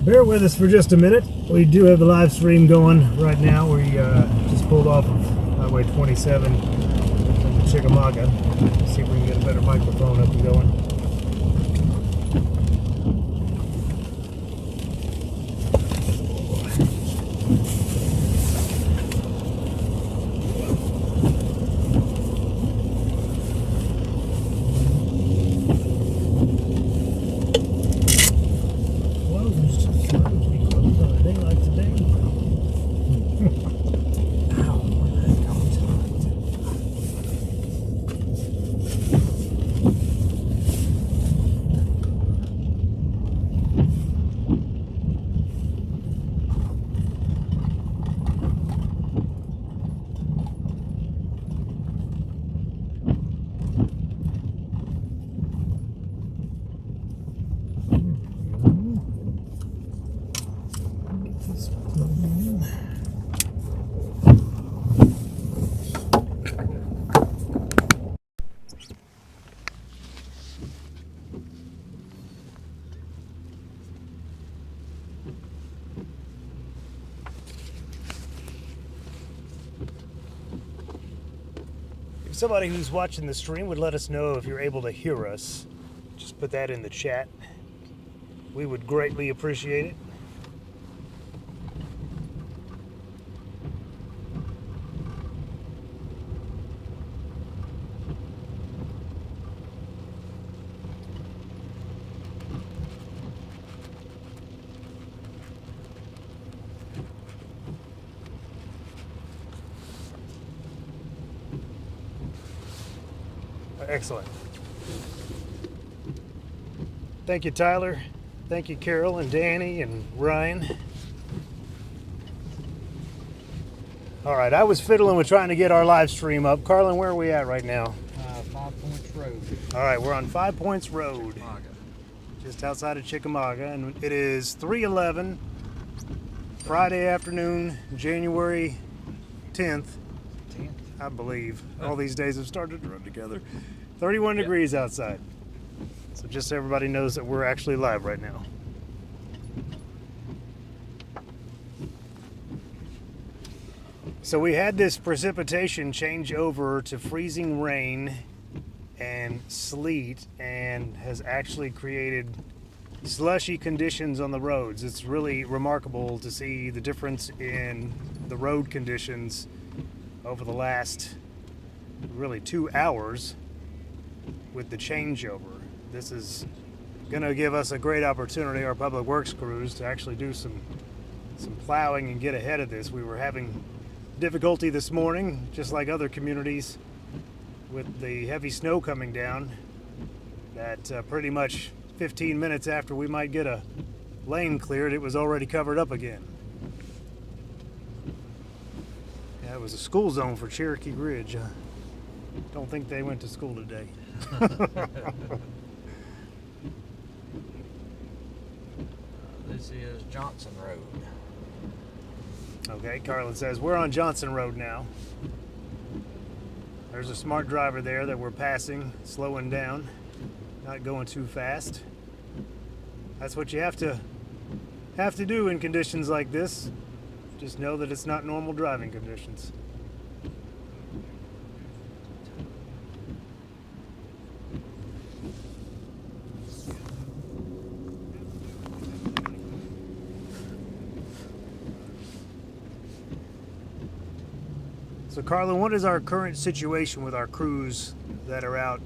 Bear with us for just a minute. We do have the live stream going right now. We just pulled off of Highway 27 to Chickamauga. See if we can get a better microphone up and going. If somebody who's watching the stream would let us know if you're able to hear us, just put that in the chat. We would greatly appreciate it. Excellent. Thank you, Tyler. Thank you, Carol and Danny and Ryan. All right, I was fiddling with trying to get our live stream up. Carlin, where are we at right now? 5 Points Road. All right, we're on 5 Points Road, Chickamauga. just outside of Chickamauga, and it is 3:11, Friday afternoon, January 10th, I believe. All these days have started to run together. 31 degrees outside. So just so everybody knows that we're actually live right now. So we had this precipitation change over to freezing rain and sleet, and has actually created slushy conditions on the roads. It's really remarkable to see the difference in the road conditions over the last really 2 hours with the changeover. This is going to give us a great opportunity, our public works crews, to actually do some plowing and get ahead of this. We were having difficulty this morning, just like other communities, with the heavy snow coming down, that pretty much 15 minutes after we might get a lane cleared, it was already covered up again. Yeah, it was a school zone for Cherokee Ridge. Don't think they went to school today. This is Johnson Road. Okay, Carlin says we're on Johnson Road now. There's a smart driver there that we're passing, slowing down, not going too fast. That's what you have to do in conditions like this. Just know that it's not normal driving conditions. So Carlin, what is our current situation with our crews that are out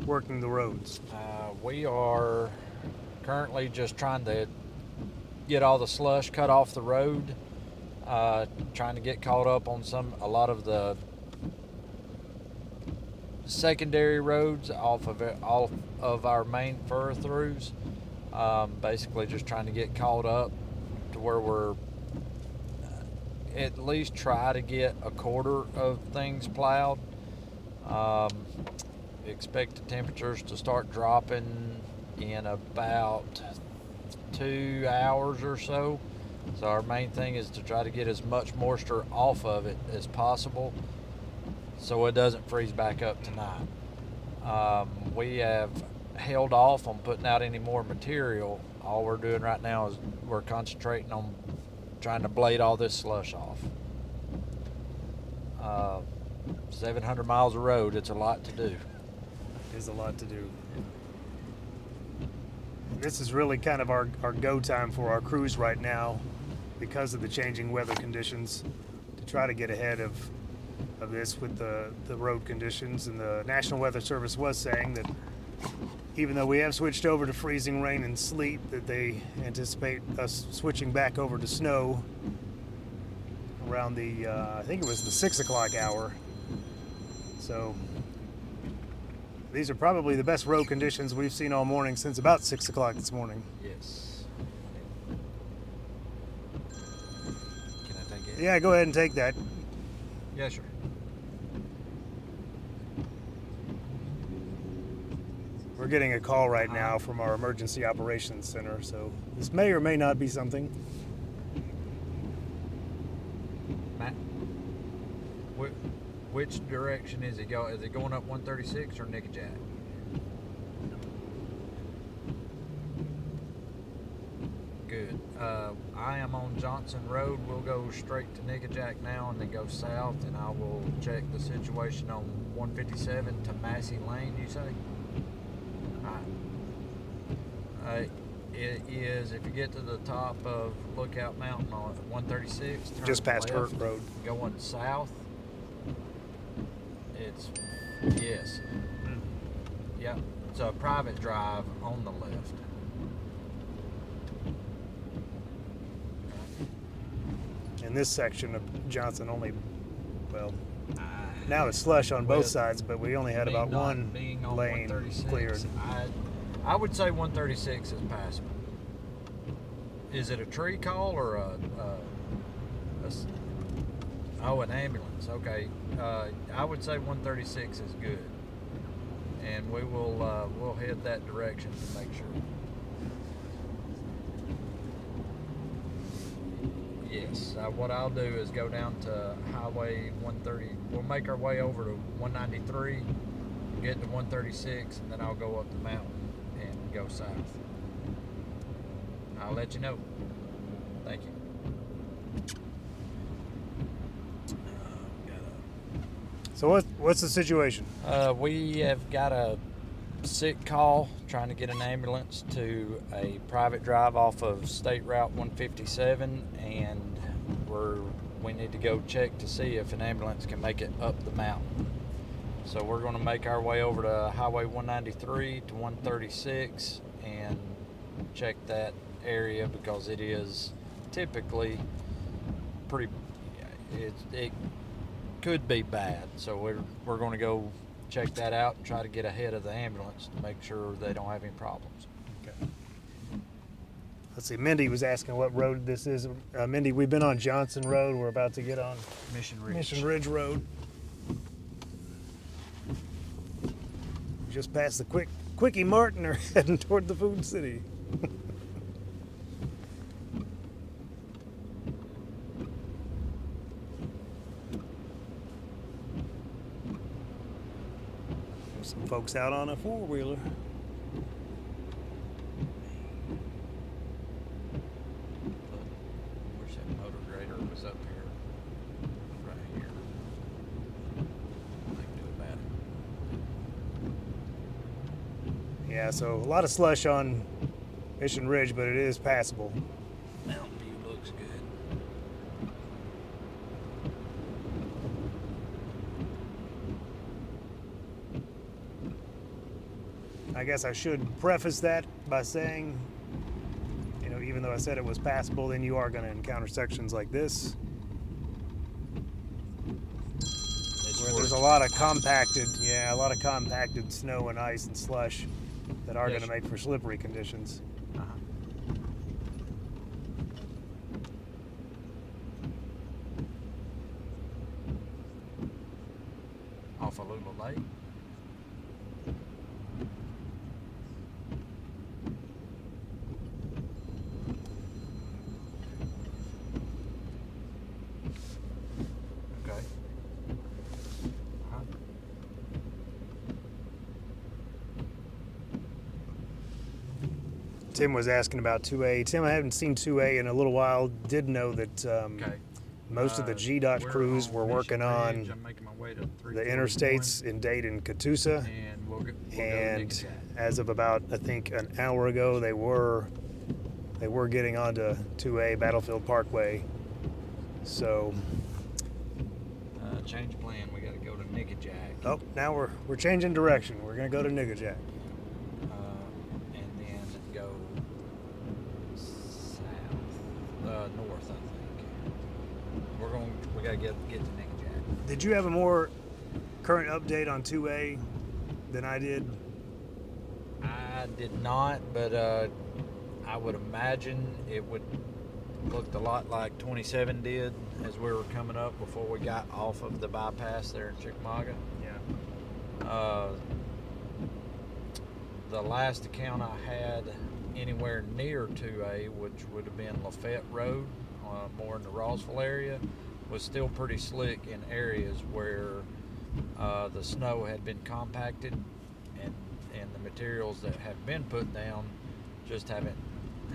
working the roads? We are currently just trying to get all the slush cut off the road, trying to get caught up on a lot of the secondary roads off of our main furrow-throughs. Basically just trying to get caught up to where we're at least try to get a quarter of things plowed. We expect the temperatures to start dropping in about 2 hours or so. So our main thing is to try to get as much moisture off of it as possible so it doesn't freeze back up tonight. We have held off on putting out any more material. All we're doing right now is we're concentrating on trying to blade all this slush off. 700 miles of road, it's a lot to do. Is a lot to do. This is really kind of our go time for our crews right now because of the changing weather conditions, to try to get ahead of this with the road conditions. And the National Weather Service was saying that even though we have switched over to freezing rain and sleet, that they anticipate us switching back over to snow around the, I think it was the 6 o'clock hour. So these are probably the best road conditions we've seen all morning since about 6 o'clock this morning. Yes. Can I take it? Yeah, go ahead and take that. Yeah, sure. We're getting a call right now from our emergency operations center, so this may or may not be something. Matt, which direction is it going? Is it going up 136 or Nickajack? Good. I am on Johnson Road. We'll go straight to Nickajack now and then go south, and I will check the situation on 157 to Massey Lane, you say? It is, if you get to the top of Lookout Mountain on 136, turn Just past left, Hurt Road. going south, it's, yes. Yep, it's a private drive on the left. In this section of Johnson only, well, now it's slush on both sides, but we only had about one lane cleared. I would say 136 is passable. Is it a tree call or an ambulance? Okay, I would say 136 is good, and we will we'll head that direction to make sure. Yes, what I'll do is go down to Highway 130. We'll make our way over to 193, get to 136, and then I'll go up the mountain and go south. I'll let you know. Thank you. So what's the situation? We have got a sick call trying to get an ambulance to a private drive off of State Route 157, and we need to go check to see if an ambulance can make it up the mountain. So we're going to make our way over to Highway 193 to 136 and check that area, because it is typically pretty, it could be bad. So we're going to go check that out and try to get ahead of the ambulance to make sure they don't have any problems. Okay. Let's see, Mindy was asking what road this is. Mindy, we've been on Johnson Road. We're about to get on Mission Ridge. Mission Ridge Road. Just past the Quickie Mart and are heading toward the Food City. There's some folks out on a four-wheeler. Wish that motor grader was up here, right here. I can do about it. Yeah, so a lot of slush on Mission Ridge, but it is passable. Mountain View looks good. I guess I should preface that by saying, you know, even though I said it was passable, then you are going to encounter sections like this, where there's a lot of compacted snow and ice and slush that are going to make for slippery conditions. Off of Lula Lake. Okay. Tim was asking about 2A. Tim, I haven't seen 2A in a little while. Did know that Okay. most of the GDOT We're crews on were working Mission on Ridge. I'm making my way to the 341, interstates in Dade and Catoosa. and we'll go to And Nickajack. as of about, I think, an hour ago, they were getting onto 2A Battlefield Parkway. So, Change of plan. We got to go to Nickajack. oh, now we're changing direction. We're gonna go to Nickajack. And then go south, north, I think. We gotta get to Nickajack. Did you have a more current update on 2A than I did? I did not, but I would imagine it would looked a lot like 27 did as we were coming up before we got off of the bypass there in Chickamauga. Yeah. The last account I had anywhere near 2A, which would have been LaFayette Road, more in the Rossville area, was still pretty slick in areas where the snow had been compacted and the materials that have been put down just haven't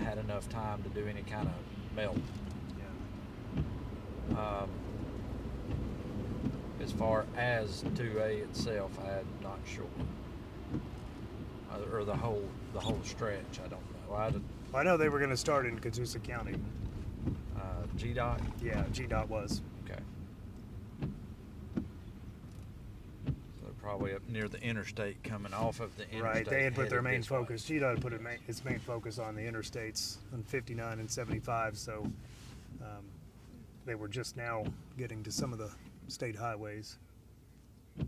had enough time to do any kind of melt. Yeah. As far as 2A itself, I'm not sure. Or the whole stretch, I don't know. I know they were going to start in Catoosa County. GDOT? Yeah, GDOT was. Okay. So they're probably up near the interstate, coming off of the interstate. Right, they had put their headed main this way. focus. GDOT had put its main focus on the interstates on 59 and 75, so they were just now getting to some of the state highways. I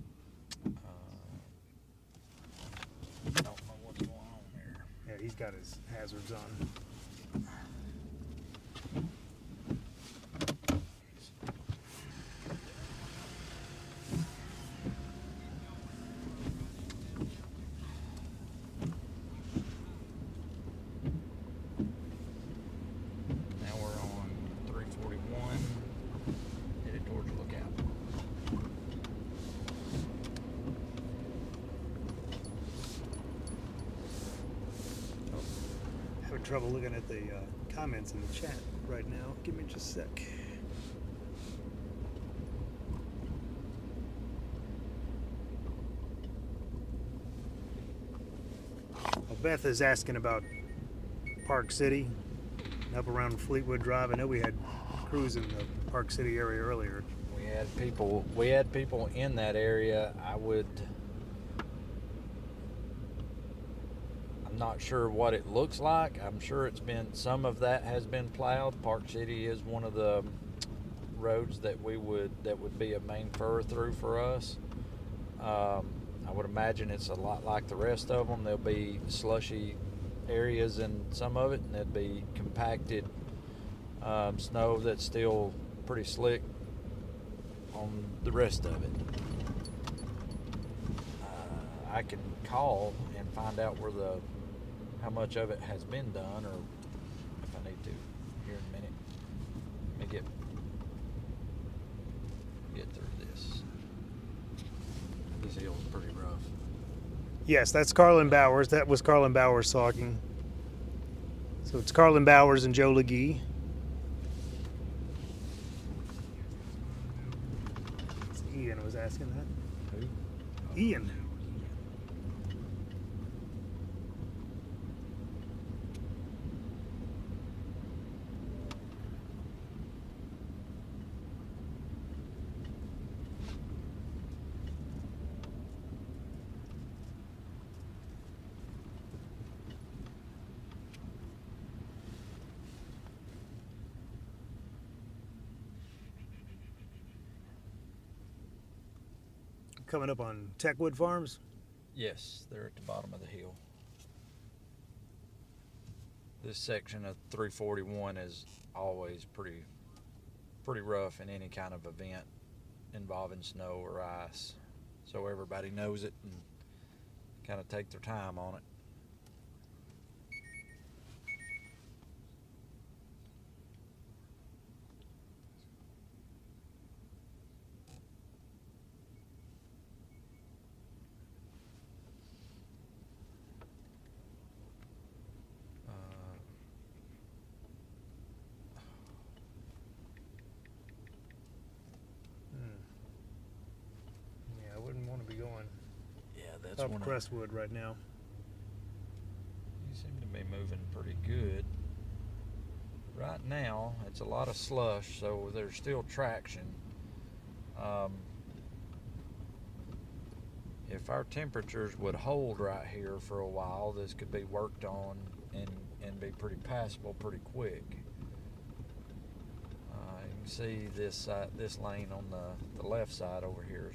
don't know what's going on here. Yeah, he's got his hazards on. Now we're on 341, headed towards Lookout. Having trouble looking at the comments in the chat right now. Give me just a sec. Well, Beth is asking about Park City, up around Fleetwood Drive. I know we had crews in the Park City area earlier. We had people in that area. I'm not sure what it looks like. I'm sure some of that has been plowed. Park City is one of the roads that would be a main furrow through for us. I would imagine it's a lot like the rest of them. There'll be slushy areas in some of it, and there'd be compacted snow that's still pretty slick on the rest of it. I can call and find out how much of it has been done, or if I need to here in a minute. Let me get through this. This hill is pretty rough. Yes, that's Carlin Bowers. That was Carlin Bowers talking. So it's Carlin Bowers and Joe LeGee. Ian was asking that. Who? Ian. Coming up on Techwood Farms. Yes, they're at the bottom of the hill. This section of 341 is always pretty rough in any kind of event involving snow or ice. So everybody knows it and kind of take their time on it. that's up one of, Crestwood right now. you seem to be moving pretty good. Right now, it's a lot of slush, so there's still traction. If our temperatures would hold right here for a while, this could be worked on and be pretty passable pretty quick. You can see this lane on the left side over here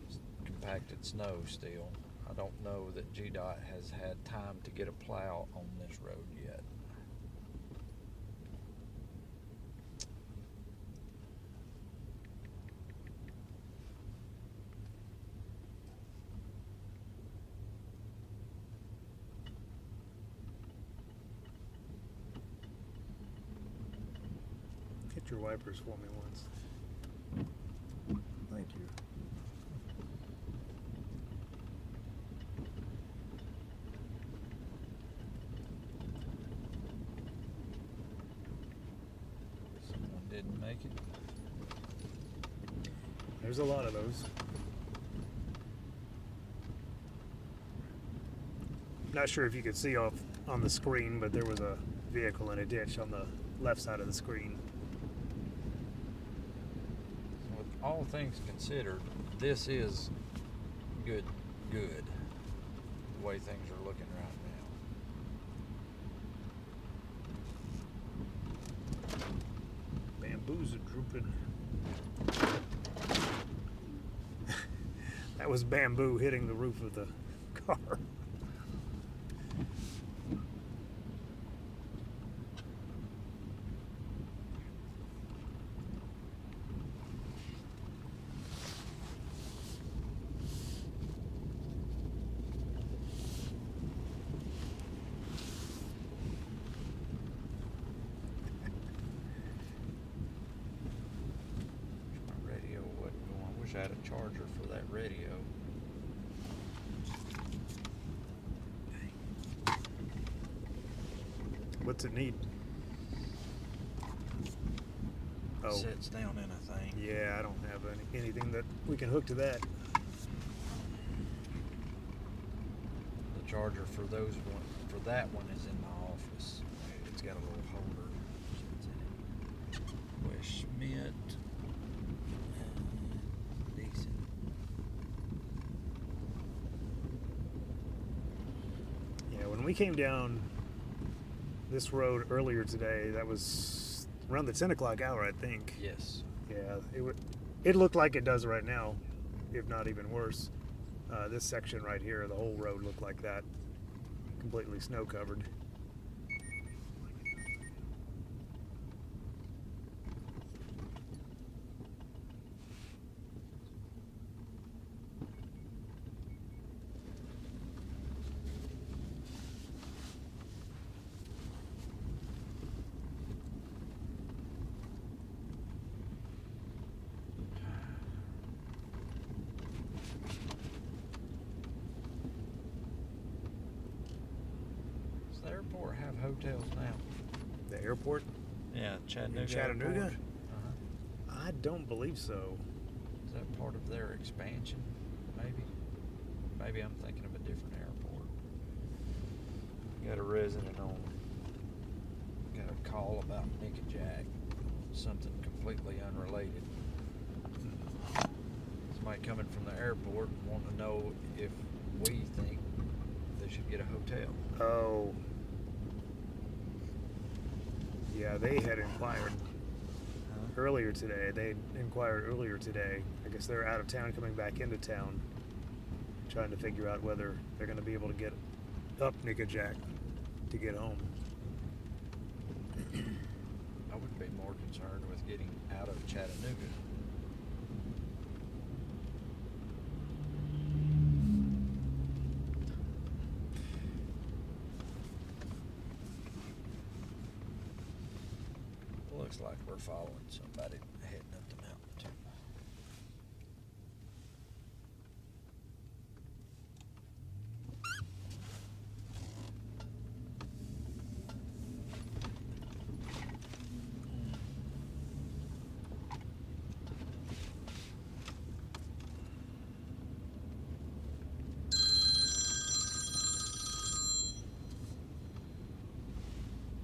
is compacted snow still. I don't know that GDOT has had time to get a plow on this road yet. Hit your wipers for me once. Thank you. Someone didn't make it. There's a lot of those. Not sure if you could see off on the screen, but there was a vehicle in a ditch on the left side of the screen. With all things considered, this is good, the way things are looking right now. Bamboos are drooping. That was bamboo hitting the roof of the car. I had a charger for that radio. What's it need? It sits down in a thing. Yeah, I don't have anything that we can hook to that. The charger for that one is in my office. It's got a little holder. Sits in it. West Schmidt. When we came down this road earlier today, that was around the 10 o'clock hour, I think. Yes. Yeah, it looked like it does right now, if not even worse. This section right here, the whole road looked like that, completely snow covered. Does the airport have hotels now? The airport? Yeah, Chattanooga. In Chattanooga? Uh-huh. I don't believe so. Is that part of their expansion? Maybe. Maybe I'm thinking of a different airport. Got a resident on. Got a call about Nick and Jack. Something completely unrelated. Somebody coming from the airport wanting to know if we think they should get a hotel. Oh. Yeah, they had inquired earlier today. They inquired earlier today. I guess they're out of town, coming back into town, trying to figure out whether they're going to be able to get up Nickajack to get home. I would be more concerned with getting out of Chattanooga. Looks like we're following somebody heading up the mountain too.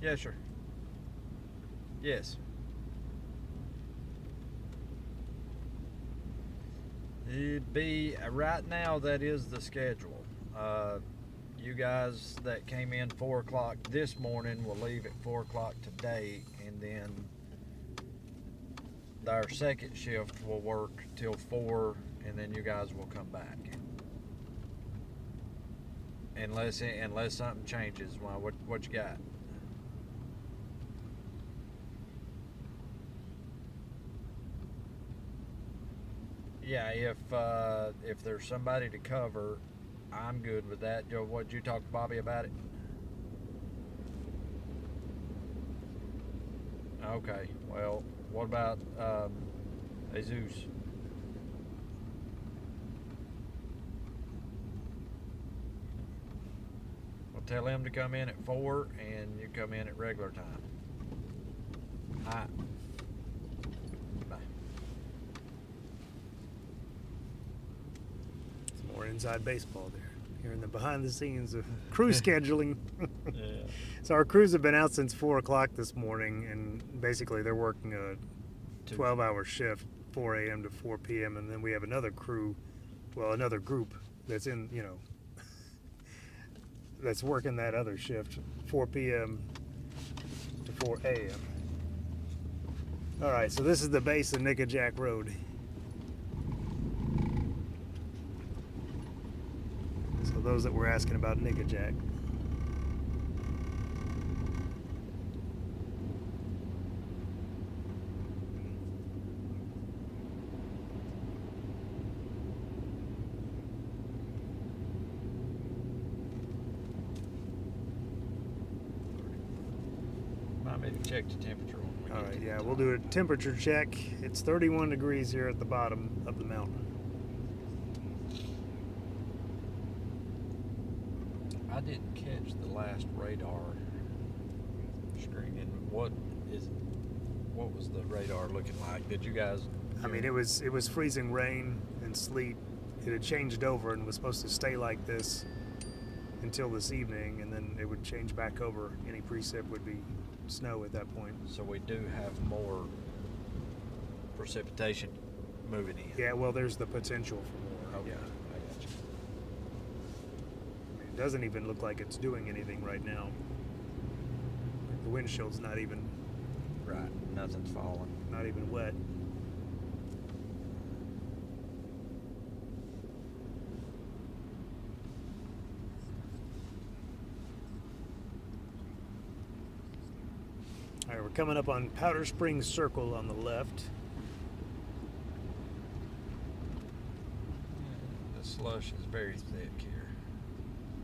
Yeah, sure. Yes. It'd be right now. That is the schedule. You guys that came in 4 o'clock this morning will leave at 4 o'clock today, and then our second shift will work till 4, and then you guys will come back. Unless something changes. Well, what you got? Yeah, if there's somebody to cover, I'm good with that. Joe, what'd you talk to Bobby about it? Okay, well, what about Jesus? Well, tell him to come in at 4, and you come in at regular time. All right. Bye. It's more inside baseball there. Hearing the behind the scenes of crew scheduling. Yeah. So our crews have been out since 4 o'clock this morning, and basically they're working a 12-hour shift, 4 a.m. to 4 p.m. And then we have another crew, well, another group that's in, that's working that other shift, 4 p.m. to 4 a.m. All right, so this is the base of Nickajack Road. So those that were asking about Nickajack. Might be to check the temperature when we All get right, to yeah, the we'll top. do a temperature check. It's 31 degrees here at the bottom of the mountain. I didn't catch the last radar screening. What was the radar looking like? Did you guys? I mean, it was freezing rain and sleet. It had changed over and was supposed to stay like this until this evening, and then it would change back over. Any precip would be snow at that point. So we do have more precipitation moving in. Yeah, well, there's the potential for more. Okay. Yeah. I got you. I mean, it doesn't even look like it's doing anything right now. The windshield's not even Right. Nothing's falling. wet. All right, we're coming up on Powder Springs Circle on the left. The slush is very thick here.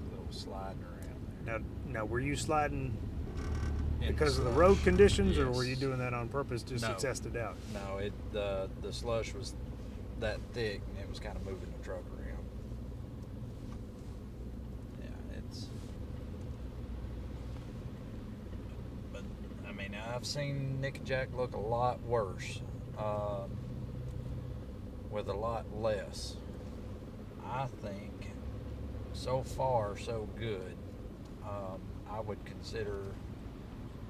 A little sliding around Now, were you sliding there. because of the road conditions, or Yes. were you doing that on purpose just No. to test it out? No, the slush was that thick, and it was kind of moving the truck around. Yeah, it's. But I mean, I've seen Nickajack look a lot worse, with a lot less. I think so far so good. I would consider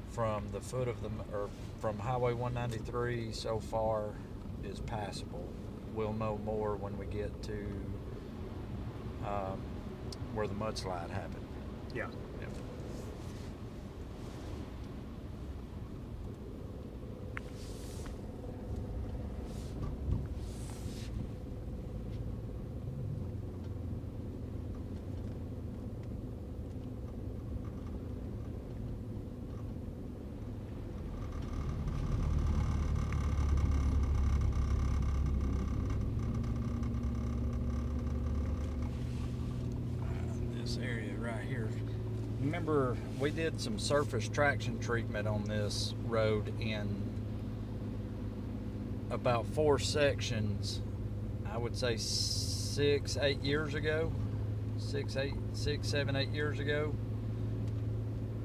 from the foot of or from Highway 193 so far is passable. We'll know more when we get to where the mudslide happened. Yeah. Yep. This area right here. Remember, we did some surface traction treatment on this road in about 4 sections, I would say 6, 8 years ago. 6, 7, 8 years ago.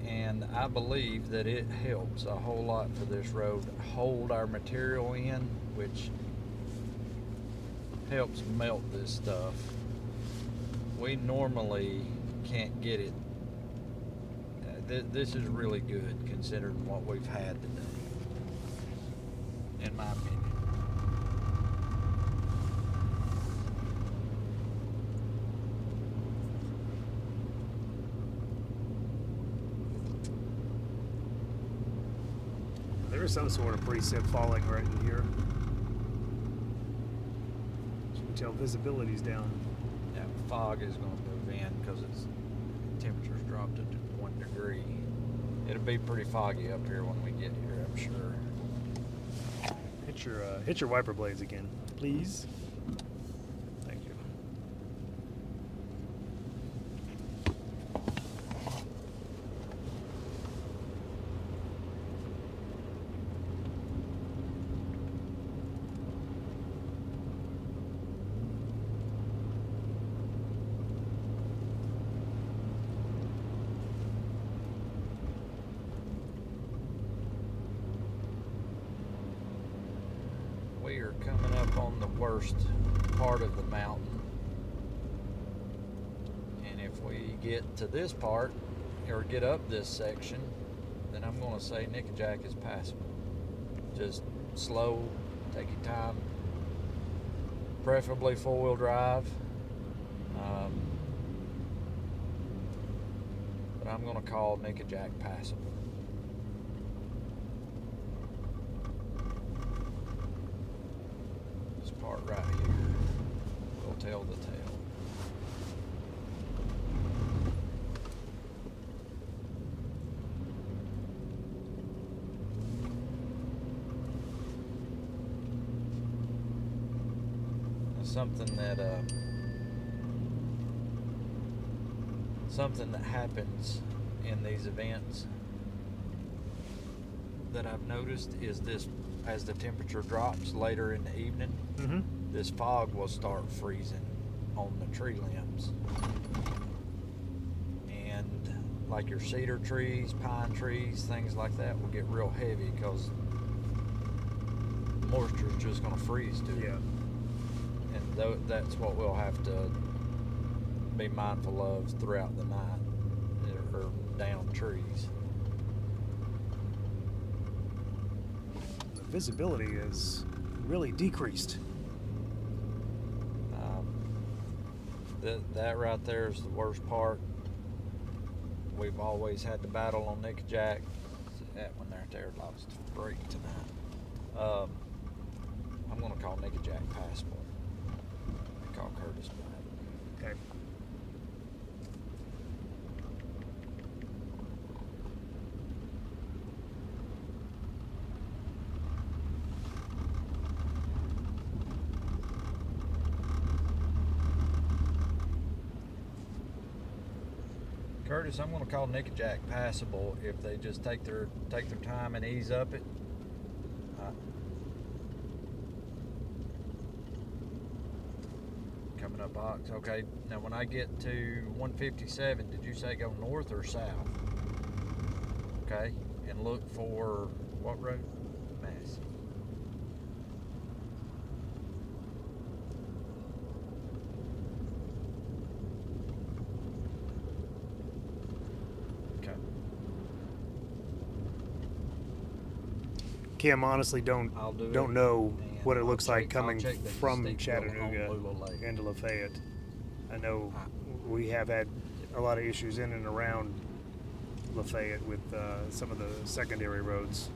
And I believe that it helps a whole lot for this road hold our material in, which helps melt this stuff. We normally can't get it. this is really good considering what we've had today, in my opinion. There is some sort of precip falling right in here. As you can tell, visibility's down. That fog is going to move in because its temperature's dropped to 1 degree. It'll be pretty foggy up here when we get here, I'm sure. Hit your wiper blades again, please. Thank you. We are coming up on the worst part of the mountain. And if we get to this part, or get up this section, then I'm going to say Nickajack is passable. Just slow, take your time, preferably four-wheel drive. But I'm going to call Nickajack passable. Part right here will tell the tale. Something that happens in these events that I've noticed is this: as the temperature drops later in the evening, this fog will start freezing on the tree limbs. And like your cedar trees, pine trees, things like that will get real heavy because moisture is just going to freeze to it. Yeah. And that's what we'll have to be mindful of throughout the night, or down trees. The visibility is really decreased. That right there is the worst part. We've always had the battle on Nickajack. That one right there lost a break tonight. I'm going to call Nickajack passable. I call Curtis back. Okay. Curtis, I'm going to call Nickajack passable if they just take their time and ease up it. Coming up Ox. Okay, now when I get to 157, did you say go north or south? Okay, and look for what road? Mass. Kim, honestly don't know what it looks like coming from Chattanooga into LaFayette. I know we have had a lot of issues in and around LaFayette with some of the secondary roads.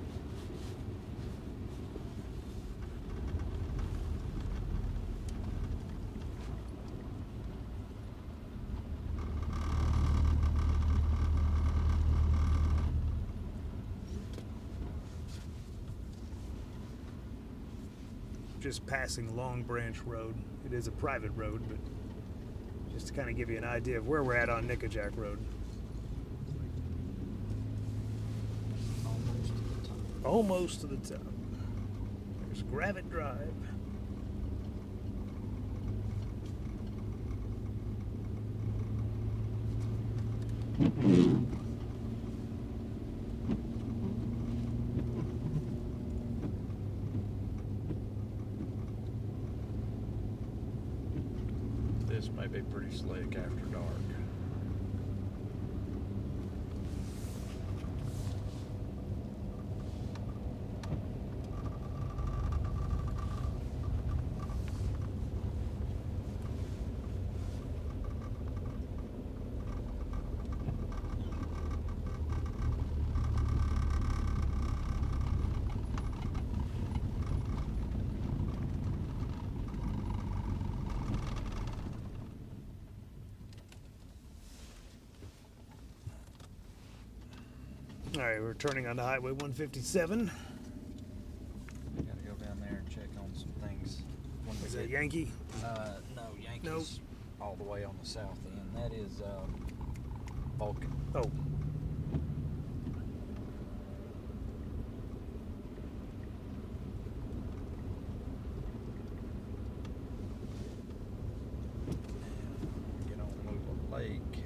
Just passing Long Branch Road. It is a private road, but just to kind of give you an idea of where we're at on Nickajack Road. Almost to the top. There's Gravett Drive. This may be pretty slick after dark. All right, we're turning onto Highway 157. We gotta go down there and check on some things. When we Is that get- Yankee? No, Yankees Nope. all the way on the south end. That is Vulcan. Oh. Get on Lula Lake.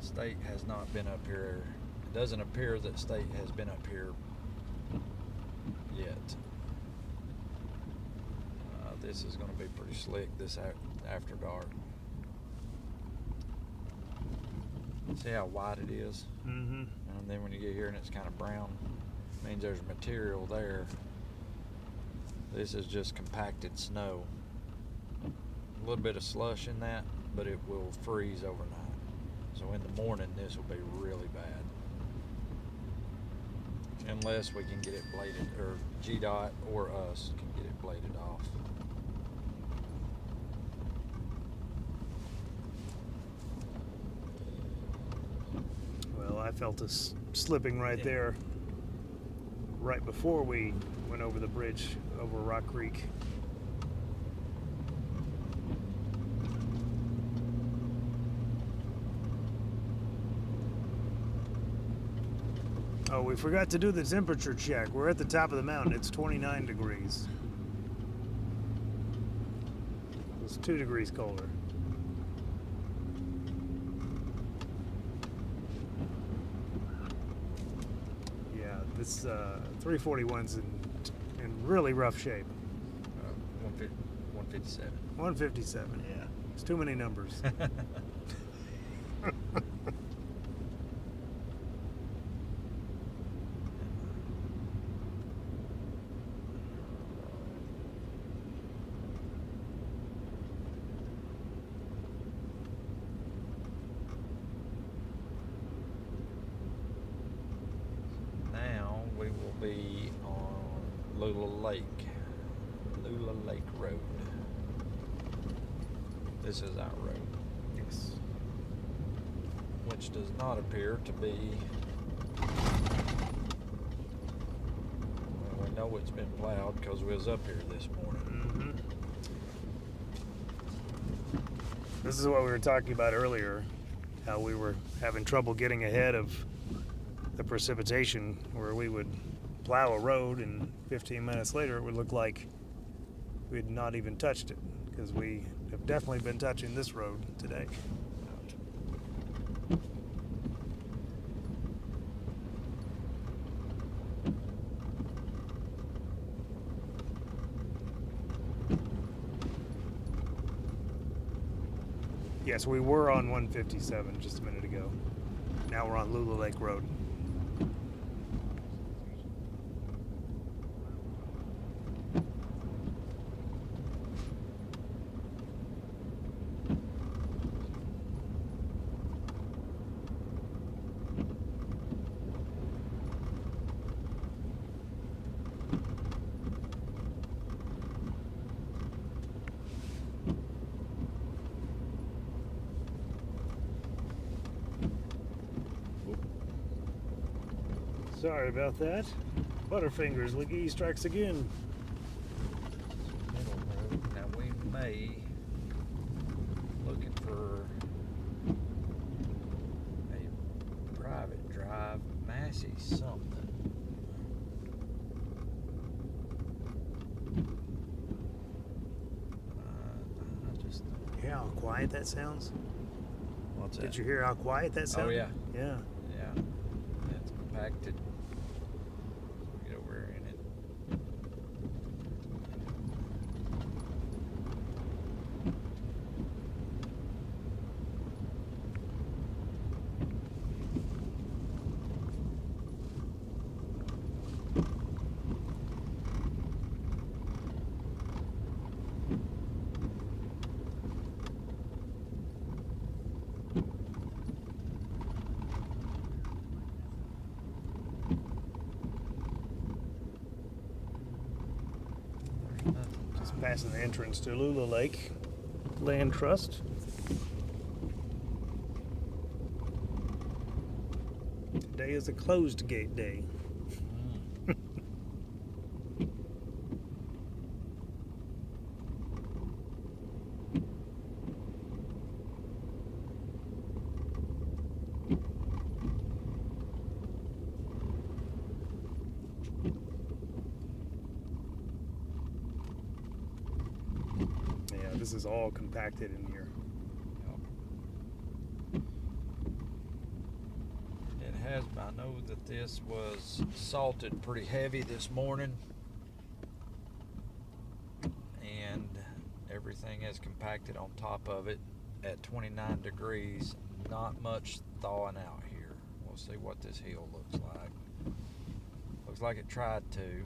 State has not been up here. It doesn't appear that State has been up here yet. This is going to be pretty slick this after dark. See how wide it is? Mm-hmm. And then when you get here and it's kind of brown, it means there's material there. This is just compacted snow. A little bit of slush in that, but it will freeze overnight. So in the morning, this will be really bad. Unless we can get it bladed, or GDOT or us can get it bladed off. Well, I felt us slipping right Yeah. there, right before we went over the bridge over Rock Creek. Oh, we forgot to do the temperature check. We're at the top of the mountain. It's 29 degrees. It's 2 degrees colder. Yeah, this 341's in really rough shape. 157. 157, yeah. It's too many numbers. Now we will be on Lula Lake Road. This is our road, Yes. which does not appear to be. Well, we know it's been plowed because we was up here this morning. Mm-hmm. This is what we were talking about earlier, how we were having trouble getting ahead of the precipitation, where we would plow a road and 15 minutes later it would look like we'd not even touched it, because we have definitely been touching this road today. Yes, we were on 157 just a minute ago. Now we're on Lula Lake Road. Sorry about that. Butterfingers, Legee strikes again. Middle road. Now we may looking for a private drive, Massey something. I just Hear how quiet that sounds? what's that? Did you hear how quiet that sounded? yeah. Yeah. Yeah, it's compacted. Get over here in it. Just passing the entrance to Lula Lake Land Trust. Today is a closed gate day. Yeah, this is all compacted in here. I know that this was salted pretty heavy this morning, and everything has compacted on top of it at 29 degrees. Not much thawing out here. We'll see what this hill looks like. Looks like it tried to.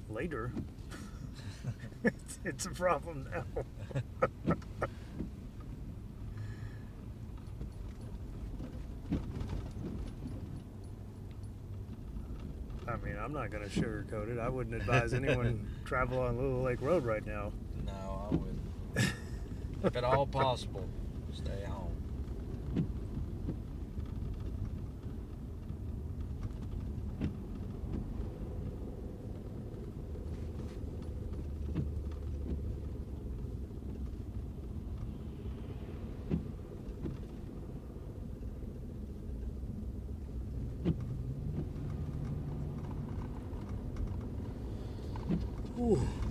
Later. It's a problem now. I mean, I'm not going to sugarcoat it. I wouldn't advise anyone travel on Little Lake Road right now. No, I wouldn't. If at all possible, stay home.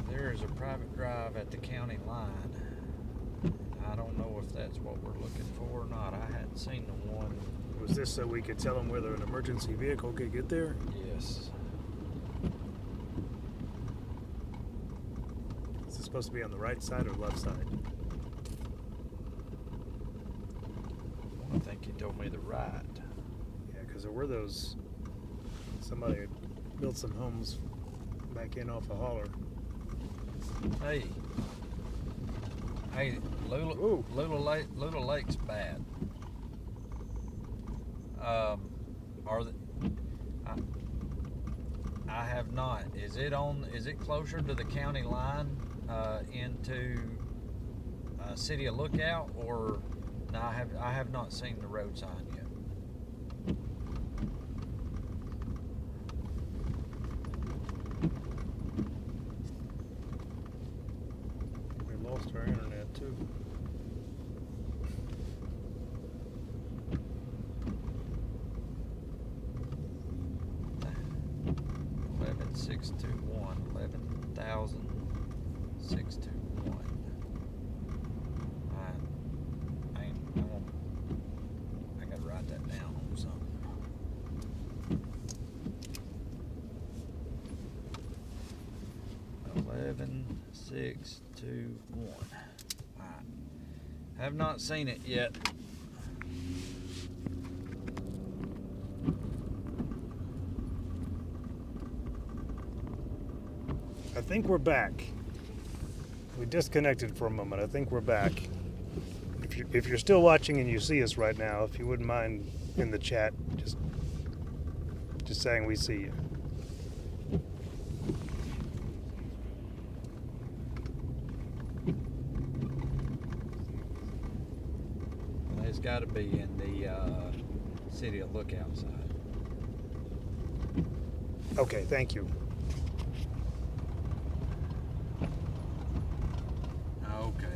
There is a private drive at the county line. I don't know if that's what we're looking for or not. I hadn't seen the one. Was this so we could tell them whether an emergency vehicle could get there? Yes. Is it supposed to be on the right side or left side? I think he told me the right. Yeah, because there were those. Somebody had built some homes back in off a holler. Hey, Lula Lake's bad. I have not. Is it closer to the county line into City of Lookout, or no? I have not seen the road sign yet. Our internet too. $11,621. I gotta write that down on something. $11,621. Alright. Have not seen it yet. I think we're back. We disconnected for a moment. I think we're back. If you're still watching and you see us right now, if you wouldn't mind in the chat, just saying we see you. Well, it's got to be in the City of Lookout side. Okay, thank you. Okay.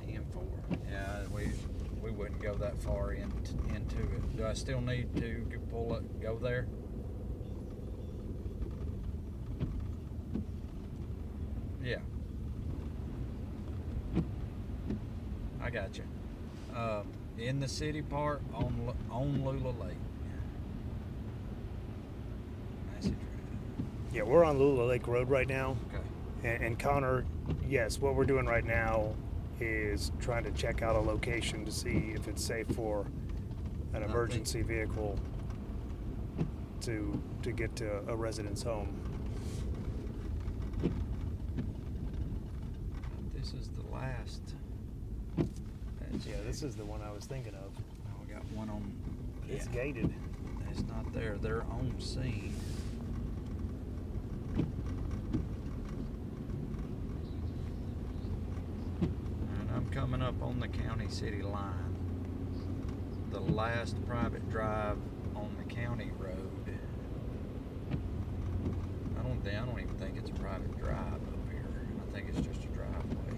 10-4. Yeah, we wouldn't go that far into it. Do I still need to pull up, go there? Yeah. I got you. In the city part on Lula Lake. Massey Drive. Yeah, we're on Lula Lake Road right now. Okay. And Connor, yes, what we're doing right now is trying to check out a location to see if it's safe for an emergency vehicle to get to a resident's home. This is the last this is the one I was thinking of. Now we got one on. It's yeah, gated. It's not there. They're on scene. And I'm coming up on the county-city line. The last private drive on the county road. I don't even think it's a private drive up here. I think it's just a driveway.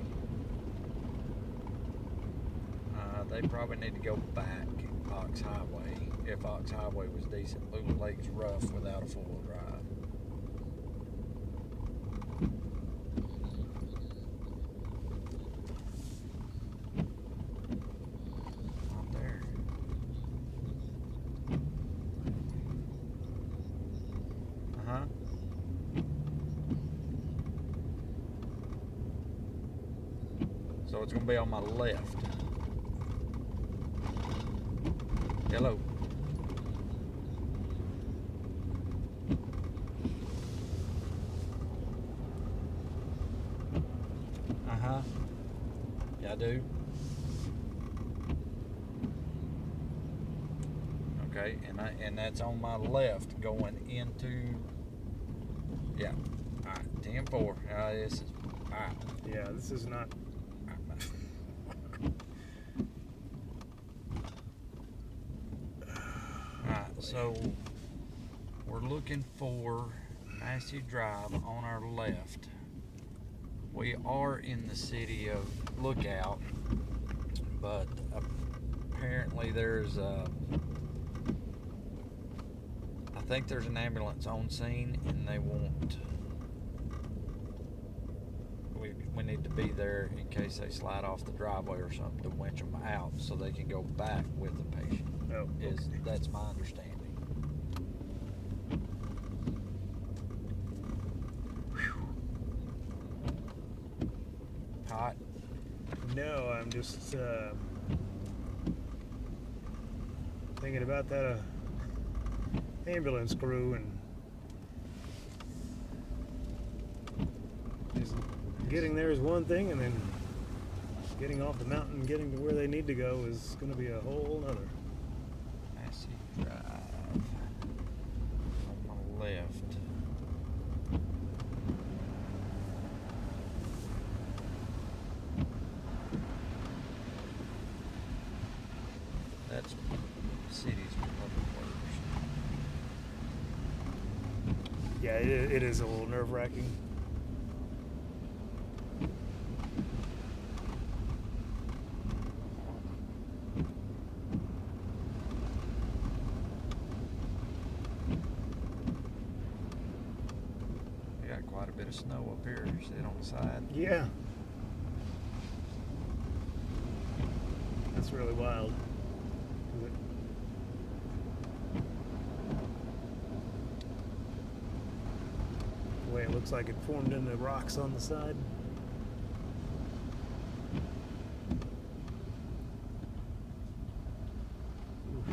They probably need to go back Ox Highway. If Ox Highway was decent, Blue Lake's rough without a four-wheel drive. Not there. Uh-huh. So it's going to be on my left. Hello. Uh-huh. Yeah, I do. Okay, and that's on my left going into, yeah. All right, 10-4. This is, all right. Yeah, this is not. Alright, so we're looking for Massey Drive on our left. We are in the city of Lookout, but apparently there's I think there's an ambulance on scene, and they won't. We need to be there in case they slide off the driveway or something to winch them out so they can go back with the patient. Oh, okay. That's my understanding. Whew. Hot. No, I'm just thinking about that ambulance crew and just getting there is one thing, and then getting off the mountain and getting to where they need to go is going to be a whole nother. Massey Drive on my left. That's city's public works. Yeah, it is a little nerve-wracking. We got quite a bit of snow up here. See it on the side? Yeah. That's really wild. The way it looks like it formed in the rocks on the side. Oof.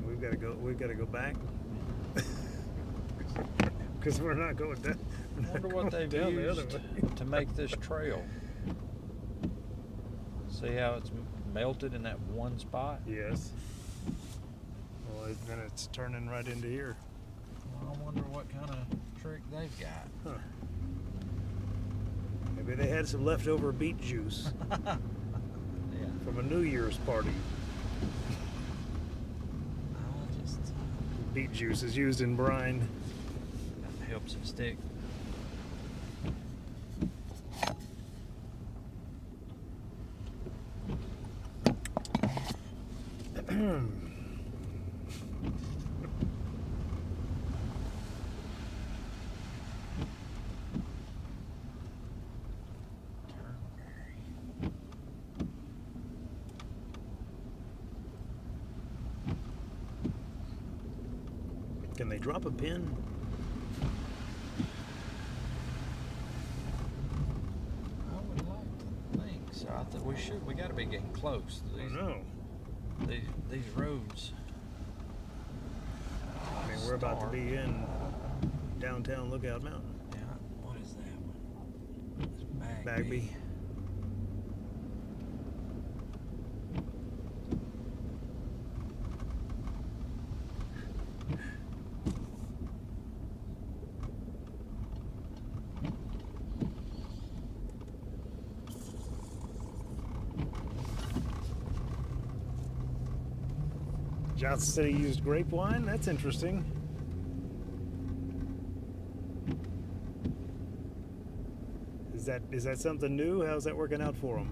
We've got to go back. Because we're not going down. I wonder what they've used to make this trail. See how it's melted in that one spot? Yes. Well, then it's turning right into here. Well, I wonder what kind of trick they've got. Huh. Maybe they had some leftover beet juice Yeah. from a New Year's party. Beet juice is used in brine. That helps it stick. Can they drop a pin? I would like to think so. I think we should. We got to be getting close. I know. These roads. I mean, we're about to be in downtown Lookout Mountain. Yeah. What is that one? This bag Bagby. Johnson said he used grape wine. That's interesting. Is that something new? How's that working out for him?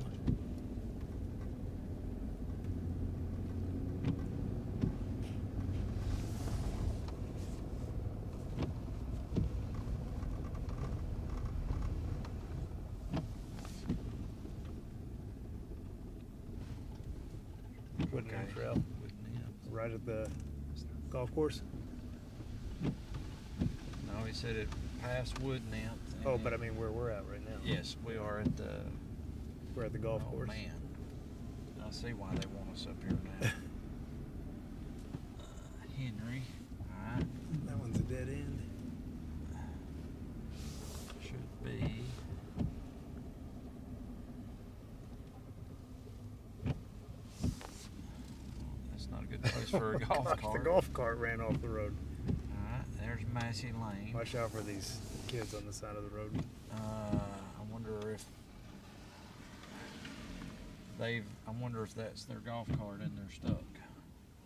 Wooden trail. Right at the golf course? No, he said it passed Wood Nymph. Oh, but I mean where we're at right now. Yes, we are at the... We're at the golf course. Oh, man. I see why they want us up here now. Henry. All right. That one's a dead end. Should be... That's not a good place for a golf cart. The golf cart ran off the road. Alright, there's Massey Lane. Watch out for these kids on the side of the road. I wonder if that's their golf cart and they're stuck.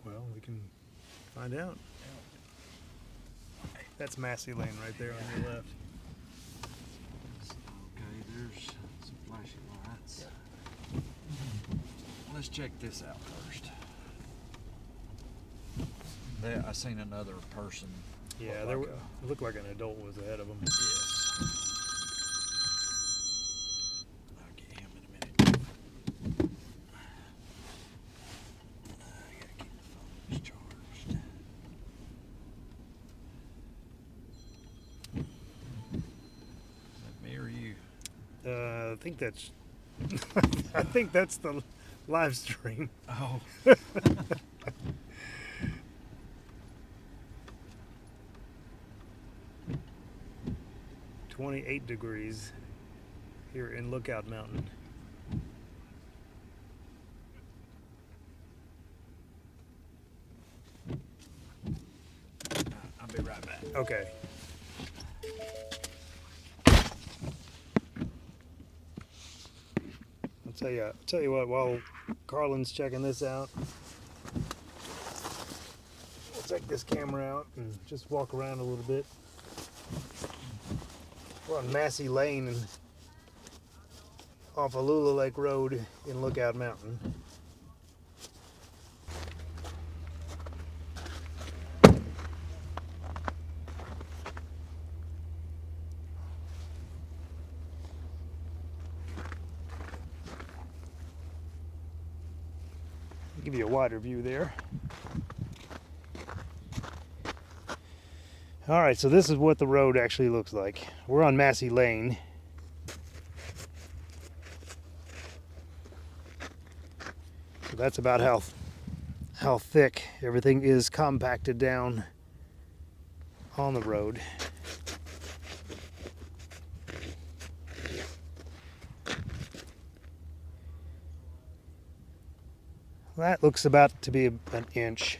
Well, we can find out. That's Massey Lane right there on your left. Okay, there's some flashing lights. Let's check this out first. I seen another person. Yeah, it looked like an adult was ahead of them. Yes. I'll get him in a minute. I gotta keep the phones charged. Is that me or you? I think that's I think that's the live stream. Oh. 28 degrees here in Lookout Mountain. I'll be right back. Okay. I'll tell you what, while Carlin's checking this out, we'll take this camera out and just walk around a little bit. We're on Massey Lane and off Alula Lake Road in Lookout Mountain. I'll give you a wider view there. All right, so this is what the road actually looks like. We're on Massey Lane. So that's about how thick everything is compacted down on the road. That looks about to be an inch.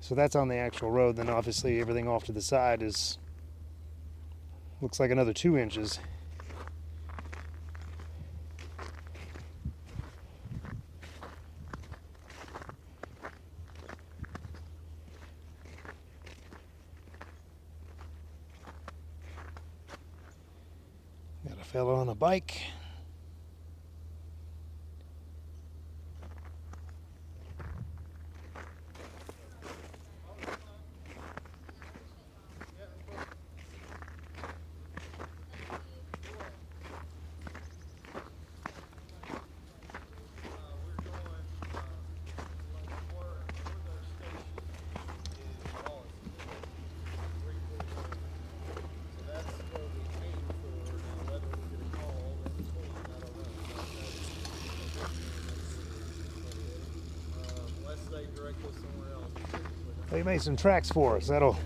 So that's on the actual road. Then obviously everything off to the side looks like another 2 inches. Got a fellow on a bike. They made some tracks for us. That'll.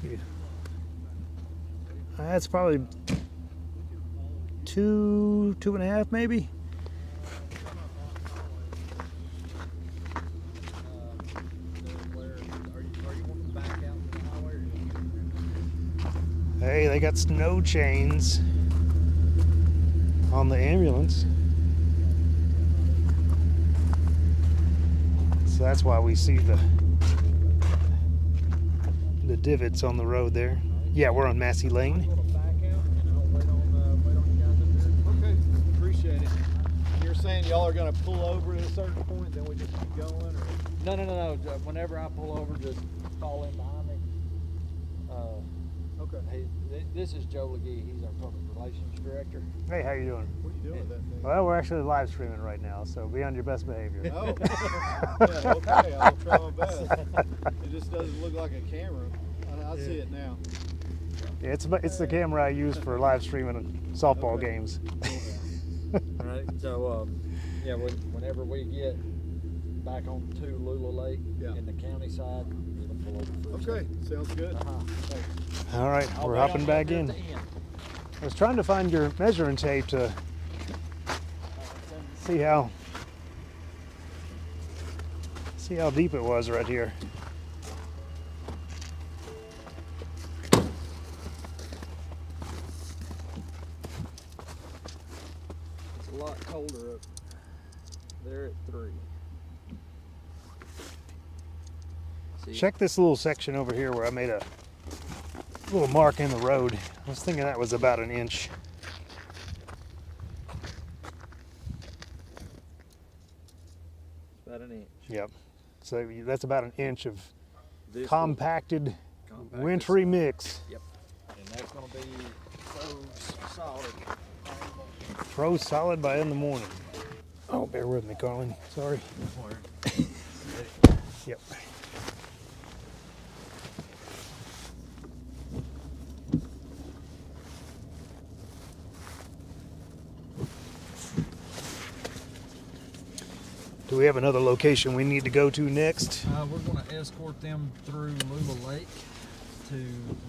Yeah. That's probably 2, 2.5 maybe. Hey, they got snow chains on the ambulance. So that's why we see the divots on the road there. Yeah, we're on Massey Lane. Okay, appreciate it. You're saying y'all are going to pull over at a certain point, then we just keep going? Or? No. Whenever I pull over, just fall in behind me. Okay. This is Joe LeGee. He's our public relations director. Hey, how you doing? What are you doing with that thing? Well, we're actually live streaming right now, so be on your best behavior. Oh, yeah, okay, I'll try my best. It just doesn't look like a camera. I see it now. Yeah, it's the camera I use for live streaming softball games. All right. So, yeah, whenever we get back on to Lula Lake in the county side, we're gonna pull over for a second. Sounds good. Thanks. All right, we're hopping back in. I was trying to find your measuring tape to see how deep it was right here. It's a lot colder up there at 3. See? Check this little section over here where I made a little mark in the road. I was thinking that was about 1 inch. About 1 inch. Yep. So that's about 1 inch of This compacted wintry mix. Yep. And that's going to be froze solid. Froze solid by in the morning. Oh, bear with me, Colin. Sorry. Yep. Do we have another location we need to go to next? We're going to escort them through Lula Lake to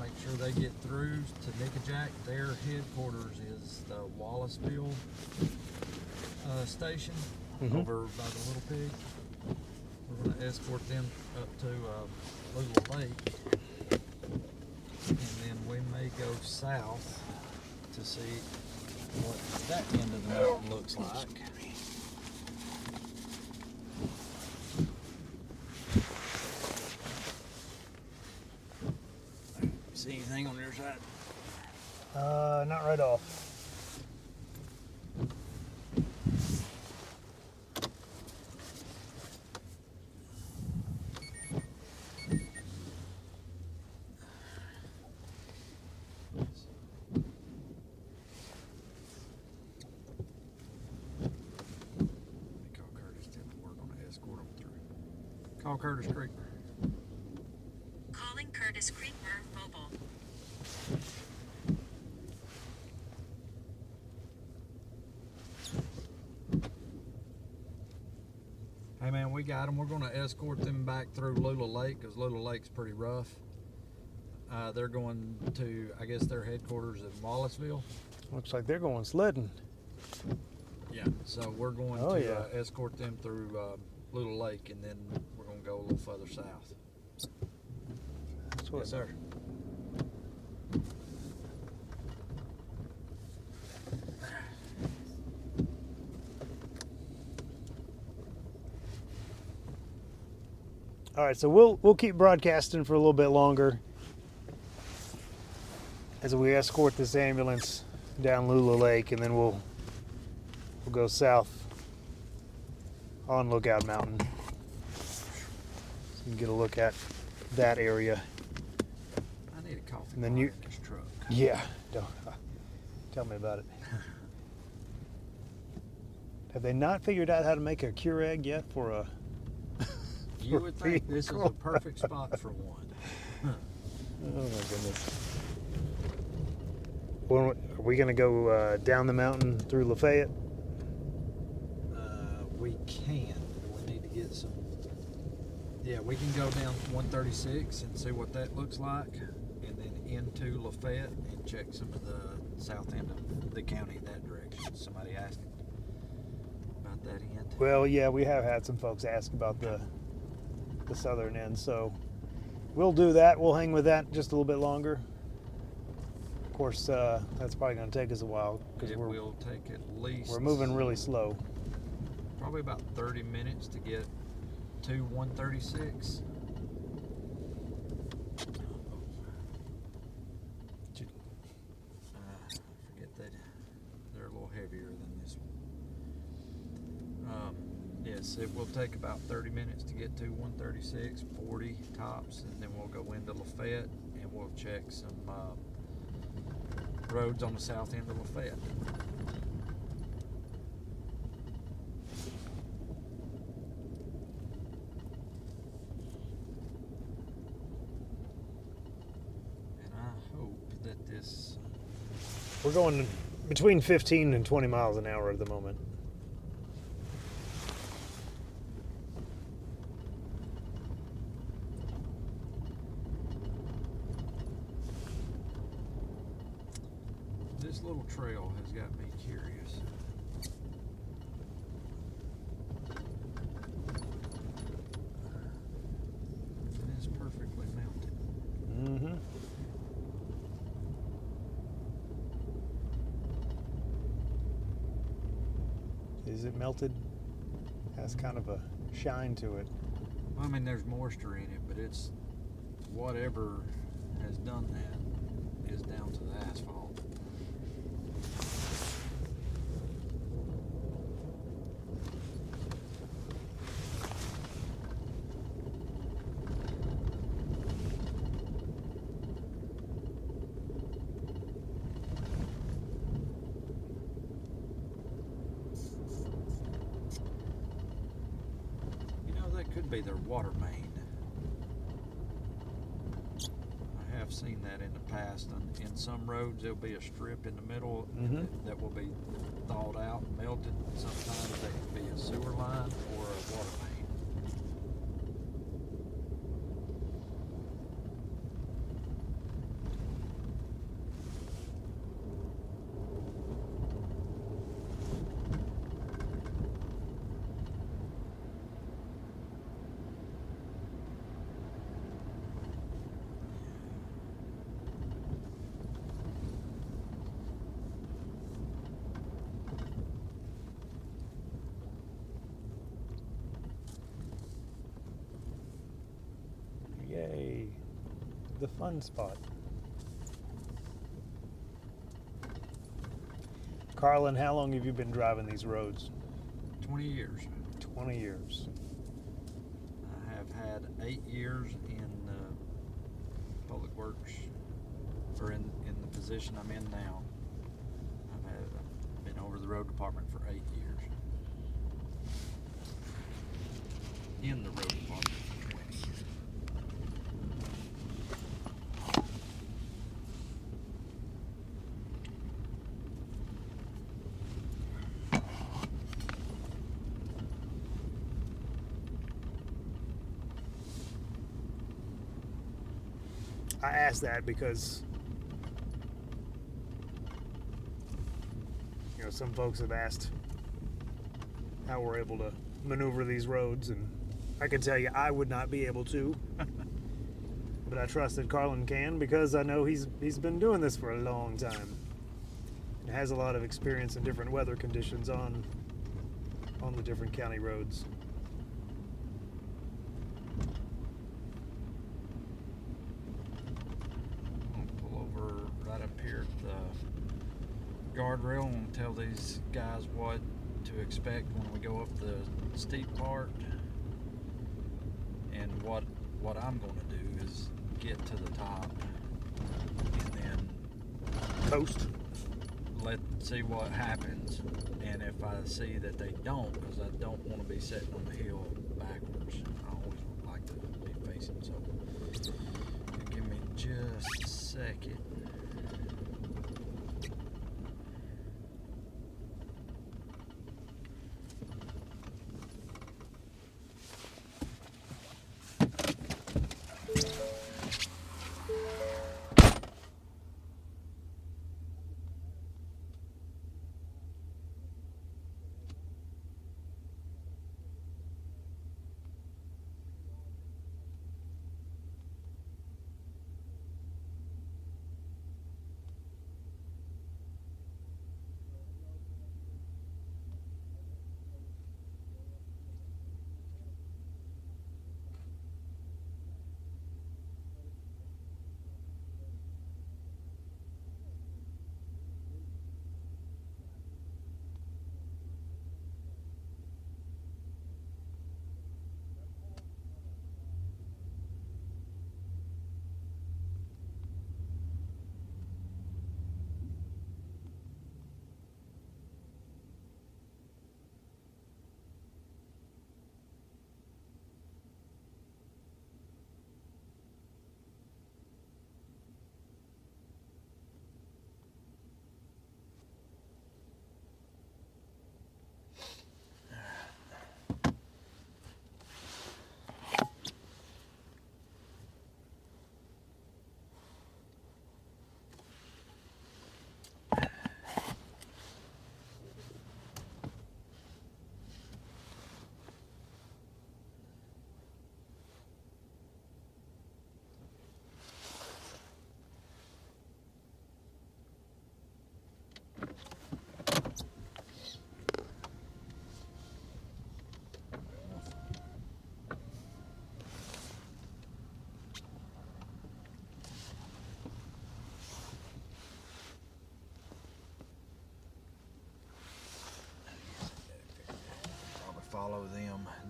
make sure they get through to Nickajack. Their headquarters is the Wallaceville station over by the Little Pig. We're going to escort them up to Lula Lake, and then we may go south to see what that end of the mountain looks like. See anything on your side? Not right off. Call Curtis, tell him we're going to escort them through. Call Curtis Creek. Calling Curtis Creekmer Mobile. Hey man, we got them. We're going to escort them back through Lula Lake because Lula Lake's pretty rough. They're going to, I guess, their headquarters in Wallaceville. Looks like they're going sledding. Yeah. So we're going to escort them through Lula Lake, and then we're going to go a little further south. That's what Yes, sir. All right, so we'll keep broadcasting for a little bit longer as we escort this ambulance down Lula Lake, and then we'll go south on Lookout Mountain so you can get a look at that area. I need a coffee And then pot you- in this truck. Yeah, tell me about it. Have they not figured out how to make a Keurig yet for a? You would think this is a perfect spot for one. Oh my goodness. Well, are we gonna go down the mountain through LaFayette? We can. We need to get some. Yeah, we can go down 136 and see what that looks like, and then into LaFayette and check some of the south end of the county that direction. Somebody asking about that end. Well, yeah, we have had some folks ask about the southern end, so we'll do that. We'll hang with that just a little bit longer. Of course, that's probably going to take us a while because It will take at least. we're moving really slow. Probably about 30 minutes to get to 136. I forget that they're a little heavier than this one. Yes, it will take about 30 minutes to get to 136, 40 tops, and then we'll go into LaFayette and we'll check some roads on the south end of LaFayette. And I hope that this. We're going between 15 and 20 miles an hour at the moment. This little trail has got me curious. It is perfectly mounted. Mm-hmm. Is it melted? Has kind of a shine to it. Well, I mean, there's moisture in it, but it's whatever has done that is down to the asphalt. Could be their water main. I have seen that in the past. In some roads, there'll be a strip in the middle that will be thawed out and melted. Sometimes they can be a sewer line or a water main. Yay. The fun spot. Carlin, how long have you been driving these roads? 20 years. 20 years. I have had 8 years in public works, or in the position I'm in now. I've been over the road department for 8 years. In the road department for 20 years. I asked that because some folks have asked how we're able to maneuver these roads, and I can tell you I would not be able to. But I trust that Carlin can because I know he's been doing this for a long time and has a lot of experience in different weather conditions on the different county roads. Guardrail and tell these guys what to expect when we go up the steep part, and what I'm going to do is get to the top and then Coast. See what happens, and if I see that they don't, because I don't want to be sitting on the hill backwards. I always like to be facing, so give me just a second.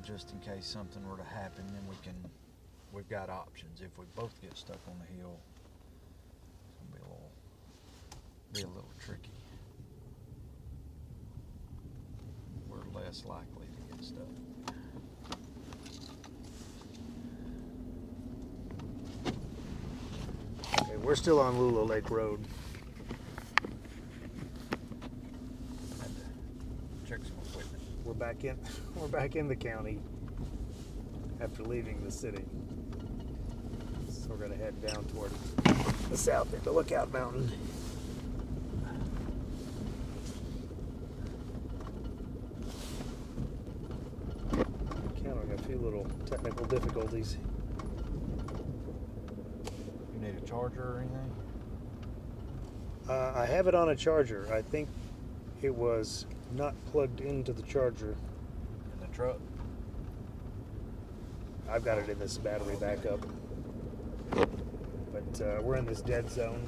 just in case something were to happen, then we've got options. If we both get stuck on the hill, it's gonna be a little tricky. We're less likely to get stuck. Okay, we're still on Lula Lake Road. Had to check some equipment. We're back in the county after leaving the city. So we're gonna head down toward the south end of Lookout Mountain. Encountering a few little technical difficulties. You need a charger or anything? I have it on a charger. I think it was not plugged into the charger. In the truck? I've got it in this battery backup. But we're in this dead zone.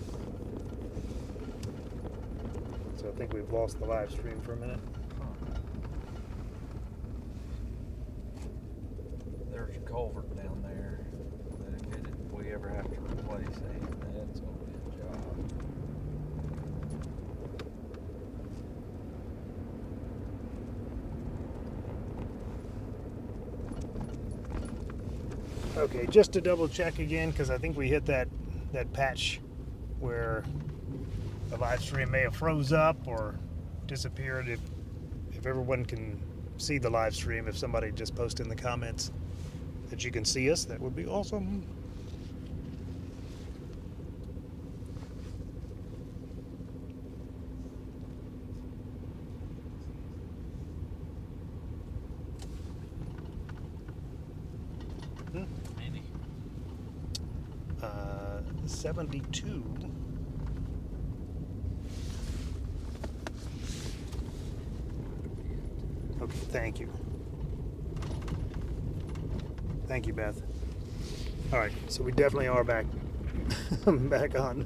So I think we've lost the live stream for a minute. There's a culvert down there that if we ever have to replace it, that's going to be a job. Okay, just to double check again, because I think we hit that patch where the live stream may have froze up or disappeared. If everyone can see the live stream, if somebody just post in the comments that you can see us, that would be awesome. Andy? 72. Okay, thank you. Thank you, Beth. All right, so we definitely are back back on.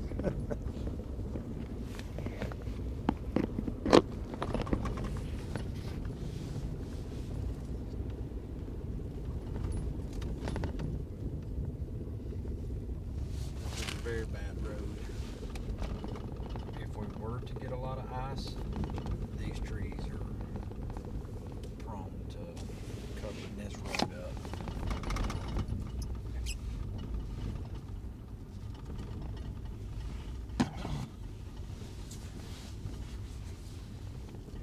This is a very bad road. If we were to get a lot of ice, these trees are prone to covering this road up.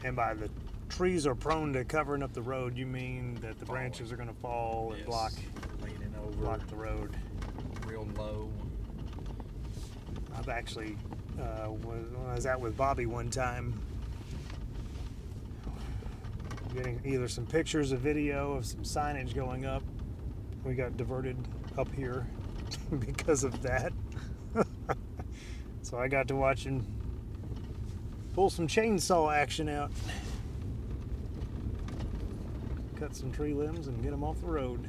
And by the trees are prone to covering up the road, you mean that the branches are going to fall and Yes. Leaning over, block the road. real low. I've actually, when I was out with Bobby one time, getting either some pictures, a video of some signage going up. We got diverted up here because of that. So I got to watch him pull some chainsaw action out. Cut some tree limbs and get them off the road.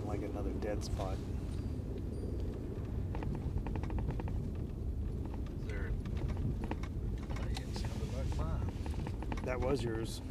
Like another dead spot. Is there? It sounded like mine. That was yours.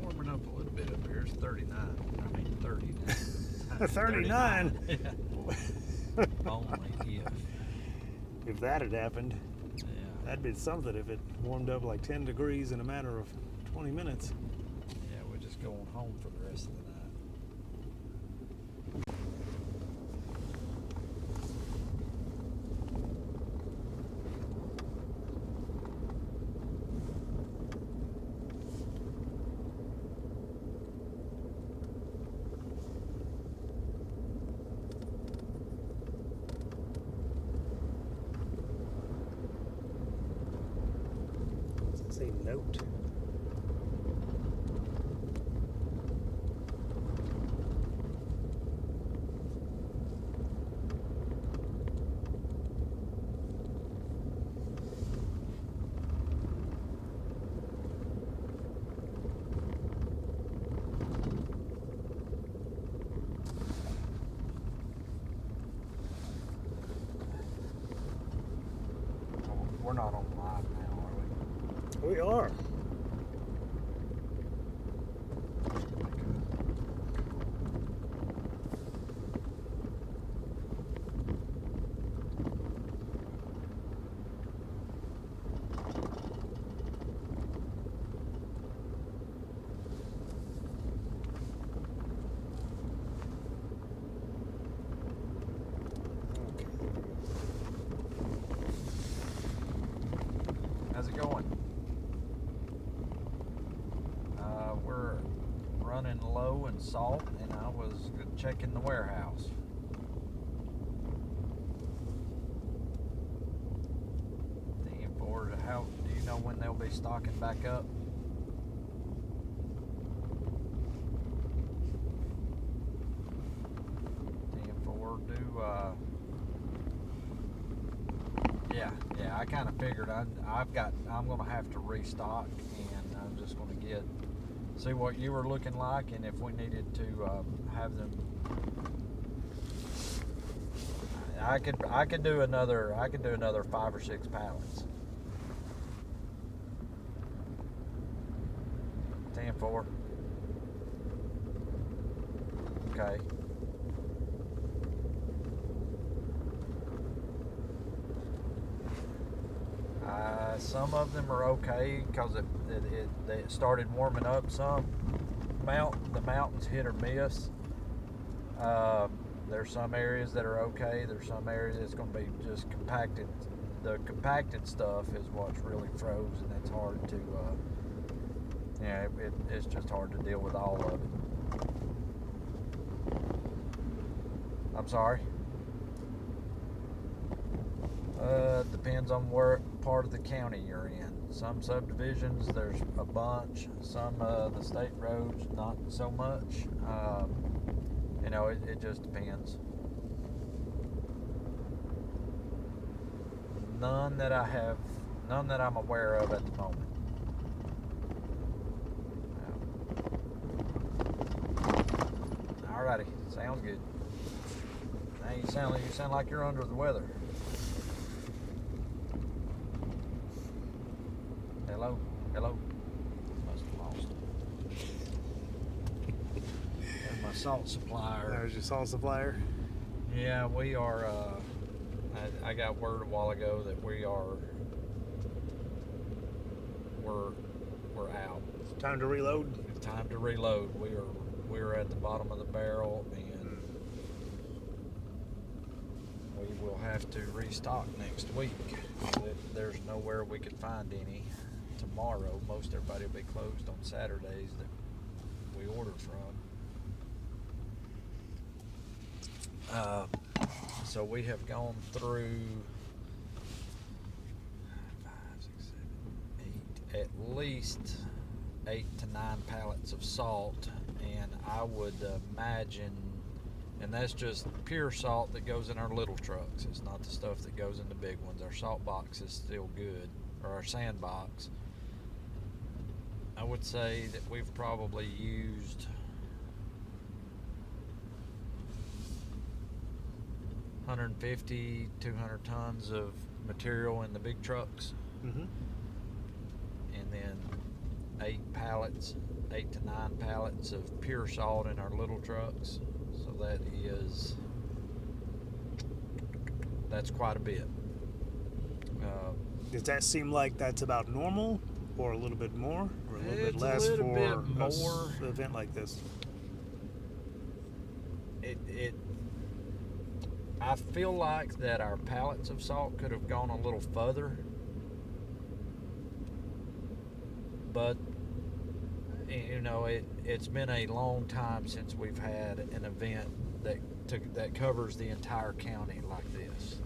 Warming up a little bit up here. It's 39. I mean 30 now. 39? Only If that had happened, yeah. that'd be something if it warmed up like 10 degrees in a matter of 20 minutes. Yeah, we're just going home for the rest of the night. Say note. We're not on live now, are we? We are. How's it going? We're running low in salt, and I was checking the warehouse. Thinking forward, how do you know when they'll be stocking back up? Thinking forward, yeah, I kind of figured I'm gonna have to restock, and I'm just gonna see what you were looking like, and if we needed to have them. I could do another 5 or 6 pallets. 10-4. Okay. Some of them are okay because it started warming up some. The mountains hit or miss. There's some areas that are okay. There's some areas that's going to be just compacted. The compacted stuff is what's really froze, and it's hard to. It's just hard to deal with all of it. I'm sorry. Depends on where part of the county you're in. Some subdivisions there's a bunch. Some the state roads not so much. It just depends. None that I'm aware of at the moment. Alrighty, sounds good. Now you sound like you're under the weather. Hello. Must have lost it. There's my salt supplier. There's your salt supplier. Yeah, we are. I got word a while ago that we're out. Time to reload. It's time to reload. We're at the bottom of the barrel, and we will have to restock next week. There's nowhere we could find any tomorrow. Most everybody will be closed on Saturdays that we ordered from. So we have gone through 5, 6, 7, 8, at least 8 to 9 pallets of salt, and I would imagine, and that's just pure salt that goes in our little trucks. It's not the stuff that goes in the big ones. Our salt box is still good, or our sand box. I would say that we've probably used 150, 200 tons of material in the big trucks. Mm-hmm. And then 8 to 9 pallets of pure salt in our little trucks. So that's quite a bit. Does that seem like that's about normal, or a little bit more, or a little bit It's less a little for bit an more. event like this? I feel like that our pallets of salt could have gone a little further, but it's been a long time since we've had an event that covers the entire county like this.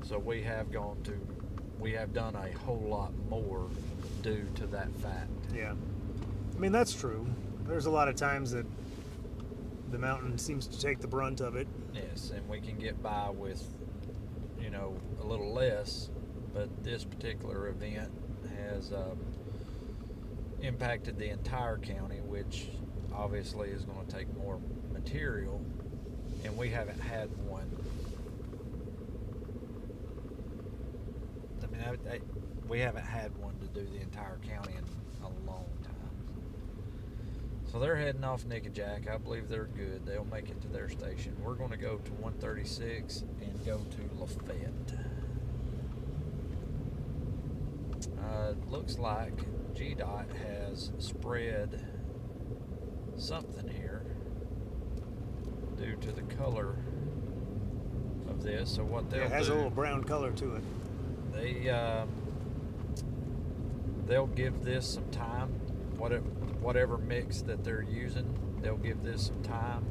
So we have done a whole lot more due to that fact. Yeah. I mean, that's true. There's a lot of times that the mountain seems to take the brunt of it. Yes, and we can get by with, you know, a little less, but this particular event has impacted the entire county, which obviously is going to take more material, and we haven't had one. I mean, we haven't had one to do the entire county in a long time. So they're heading off Nickajack. I believe they're good. They'll make it to their station. We're going to go to 136 and go to LaFayette. Looks like GDOT has spread something here due to the color of this. So what they'll do, it has a little brown color to it. They'll give this some time. Whatever mix that they're using, they'll give this some time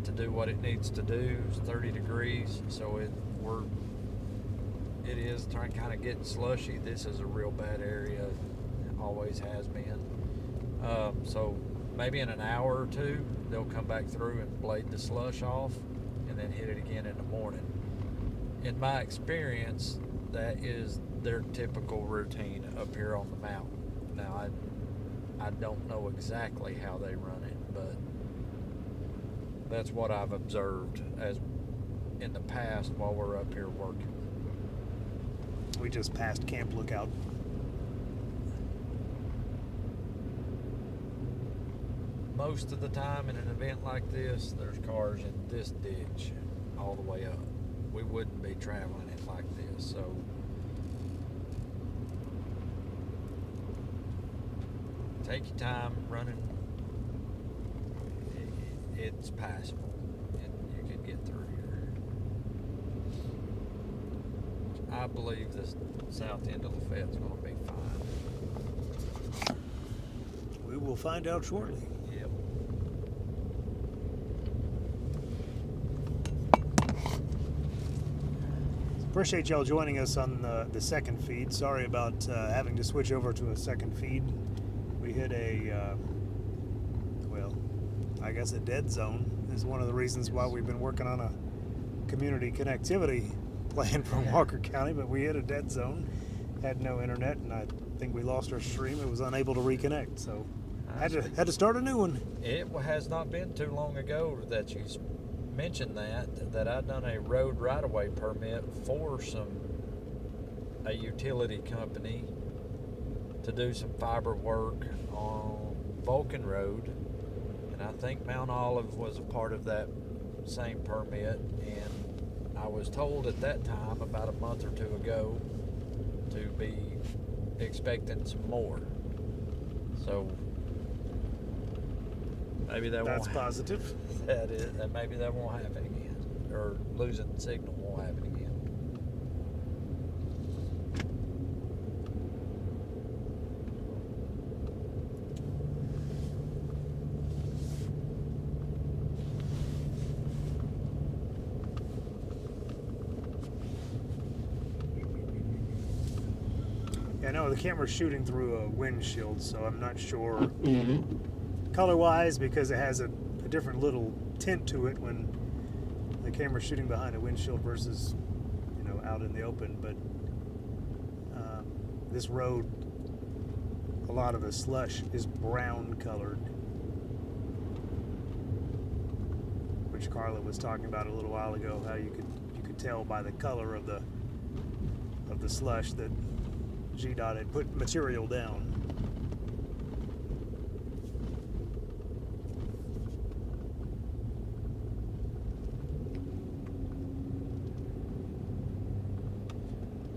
to do what it needs to do. It's 30 degrees, so it is trying to kind of get slushy. This is a real bad area. It always has been. So maybe in an hour or two, they'll come back through and blade the slush off and then hit it again in the morning. In my experience, that is their typical routine up here on the mountain. Now, I don't know exactly how they run it, but that's what I've observed as in the past while we're up here working. We just passed Camp Lookout. Most of the time in an event like this, there's cars in this ditch all the way up. We wouldn't be traveling it like this, so take your time running. It's passable, and you can get through here. I believe the south end of Lafayette's going to be fine. We will find out shortly. Yep. Appreciate y'all joining us on the second feed. Sorry about having to switch over to a second feed. We hit a, well, I guess a dead zone is one of the reasons why we've been working on a community connectivity plan for Walker County, but we hit a dead zone, had no internet, and I think we lost our stream. It was unable to reconnect, so had to start a new one. It has not been too long ago that you mentioned that I'd done a road right-of-way permit for a utility company to do some fiber work on Vulcan Road, and I think Mount Olive was a part of that same permit, and I was told at that time, about a month or two ago, to be expecting some more. So maybe That's positive. That is, and maybe that won't happen again, or losing the signal won't happen again. Yeah, no, the camera's shooting through a windshield, so I'm not sure color-wise, because it has a different little tint to it when the camera's shooting behind a windshield versus, you know, out in the open. But this road, a lot of the slush is brown colored, which Carla was talking about a little while ago, how you could tell by the color of the slush that GDOT had put material down.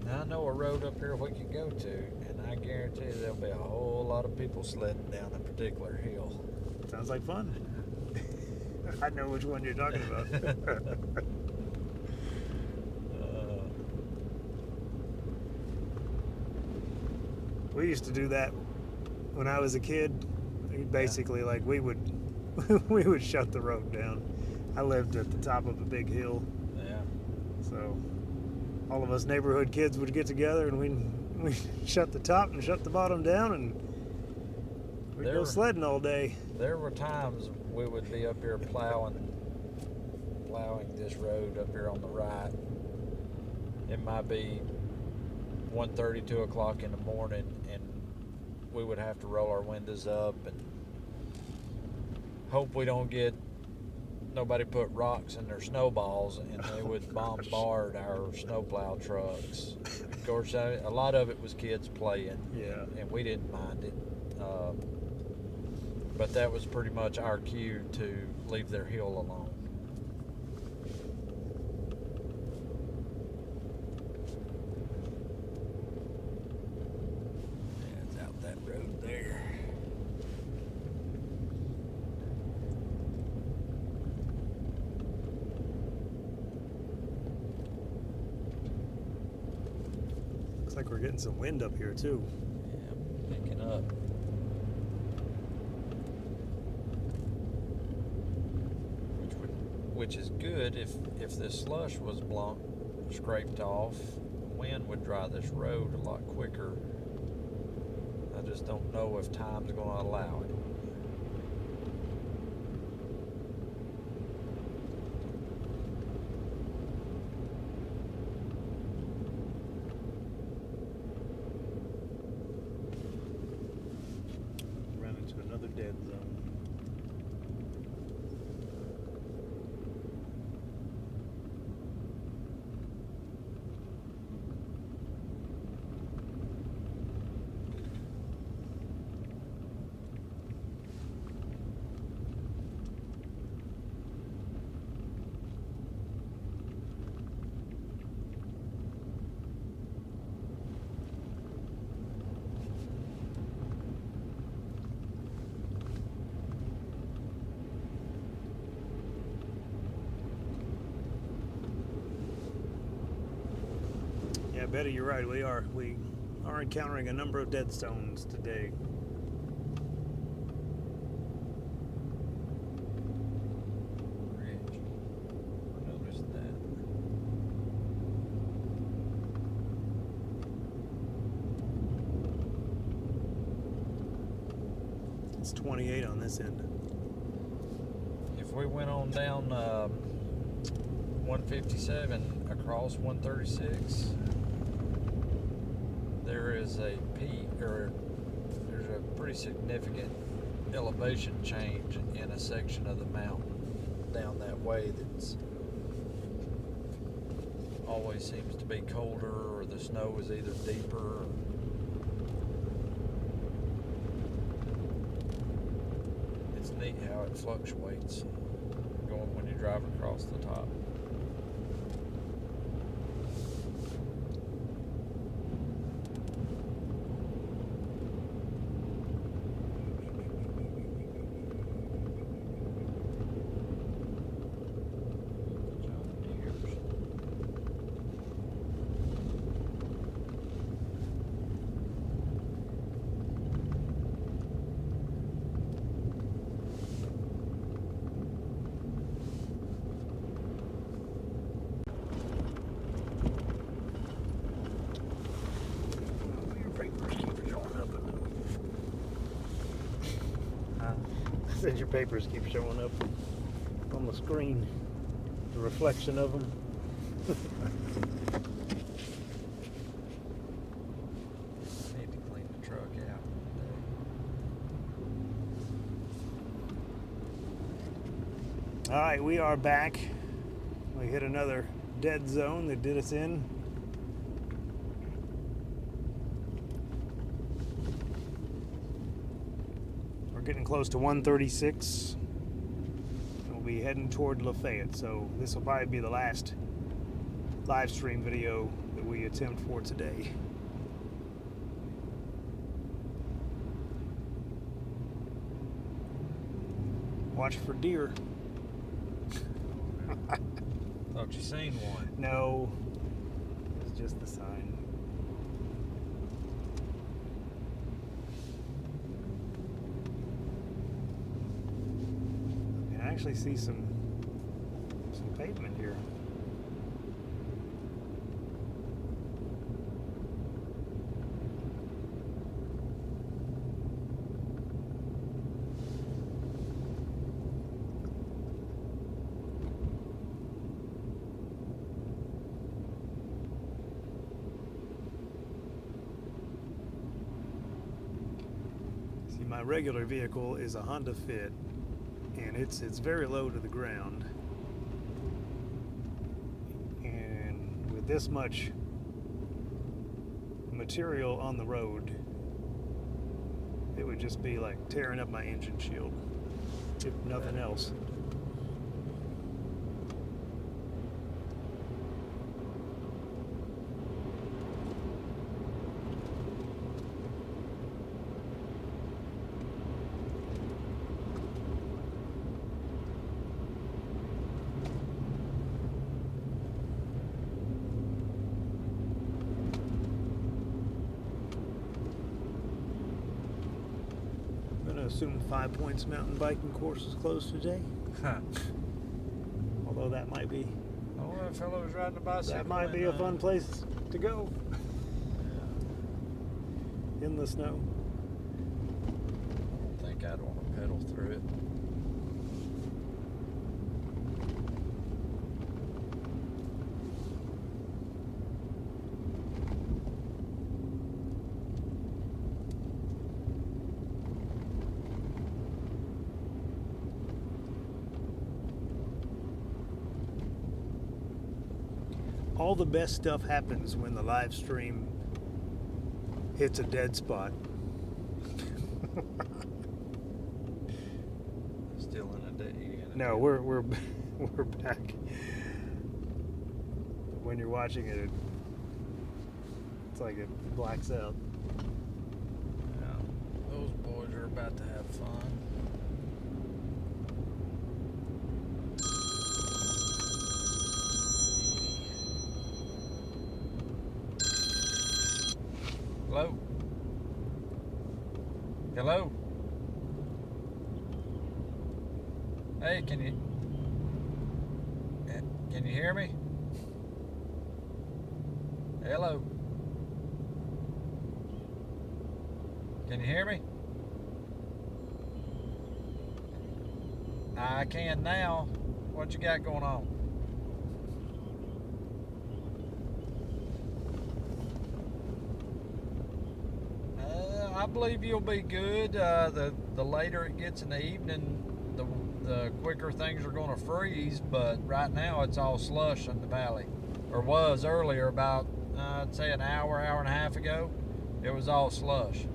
Now I know a road up here we can go to, and I guarantee there'll be a whole lot of people sledding down a particular hill. Sounds like fun. I know which one you're talking about. We used to do that when I was a kid. Basically, like we would shut the road down. I lived at the top of a big hill. Yeah. So all of us neighborhood kids would get together and We shut the top and shut the bottom down, and we go sledding all day. There were times we would be up here plowing this road up here on the right. It might be 1:30, 2 o'clock in the morning, and we would have to roll our windows up and hope we don't get nobody put rocks in their snowballs, and they would bombard our snowplow trucks. Of course, a lot of it was kids playing, Yeah. and we didn't mind it. But that was pretty much our cue to leave their hill alone. Yeah, it's out that road there. Looks like we're getting some wind up here too. Yeah, picking up. Which is good if this slush was scraped off, wind would dry this road a lot quicker. I just don't know if time's going to allow it. Ran into another dead zone. Yeah, Betty, you're right. We are encountering a number of dead stones today. Bridge. I noticed that. It's 28 on this end. If we went on down 157 across 136, there is a peak, or there's a pretty significant elevation change in a section of the mountain down that way that's always seems to be colder, or the snow is either deeper. Or it's neat how it fluctuates going when you drive across the top. Said your papers keep showing up on the screen, the reflection of them. Need to clean the truck out. All right, we are back. We hit another dead zone that did us in. We're getting close to 136. We'll be heading toward LaFayette, so this will probably be the last live stream video that we attempt for today. Watch for deer. Thought you seen one. No, it's just the sign. I actually see some pavement here. See, my regular vehicle is a Honda Fit, and it's very low to the ground. And with this much material on the road, it would just be like tearing up my engine shield, if nothing else. Assume 5 Points mountain biking course is closed today. Although that might be. Oh, that fellow was riding a bicycle. That might be a fun place to go. Yeah. In the snow. I don't think I'd want to pedal through it. All the best stuff happens when the live stream hits a dead spot. Still in a day. No, we're back. When you're watching it, it's like it blacks out. Yeah, those boys are about to have fun. Hello? Hello? Hey, can you hear me? Hello? Can you hear me? I can now. What you got going on? I believe you'll be good. The later it gets in the evening, the quicker things are going to freeze. But right now it's all slush in the valley, or was earlier. About I'd say an hour and a half ago, it was all slush.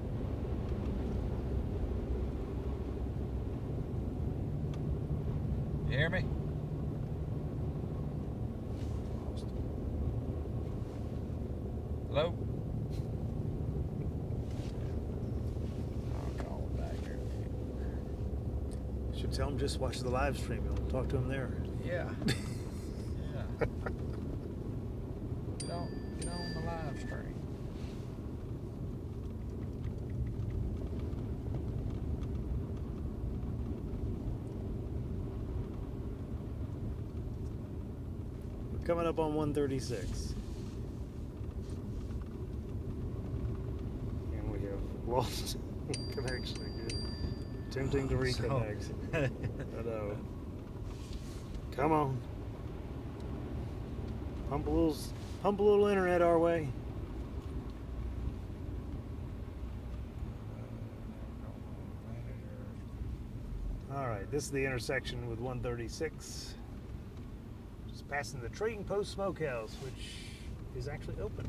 You hear me? Hello? Should tell him just watch the live stream. You'll talk to him there. Yeah. Yeah. Get on the live stream. We're coming up on 136. And we have lost connection again. Attempting to reconnect. But, come on. Pump a little internet our way. All right, this is the intersection with 136. Just passing the Trading Post Smokehouse, which is actually open.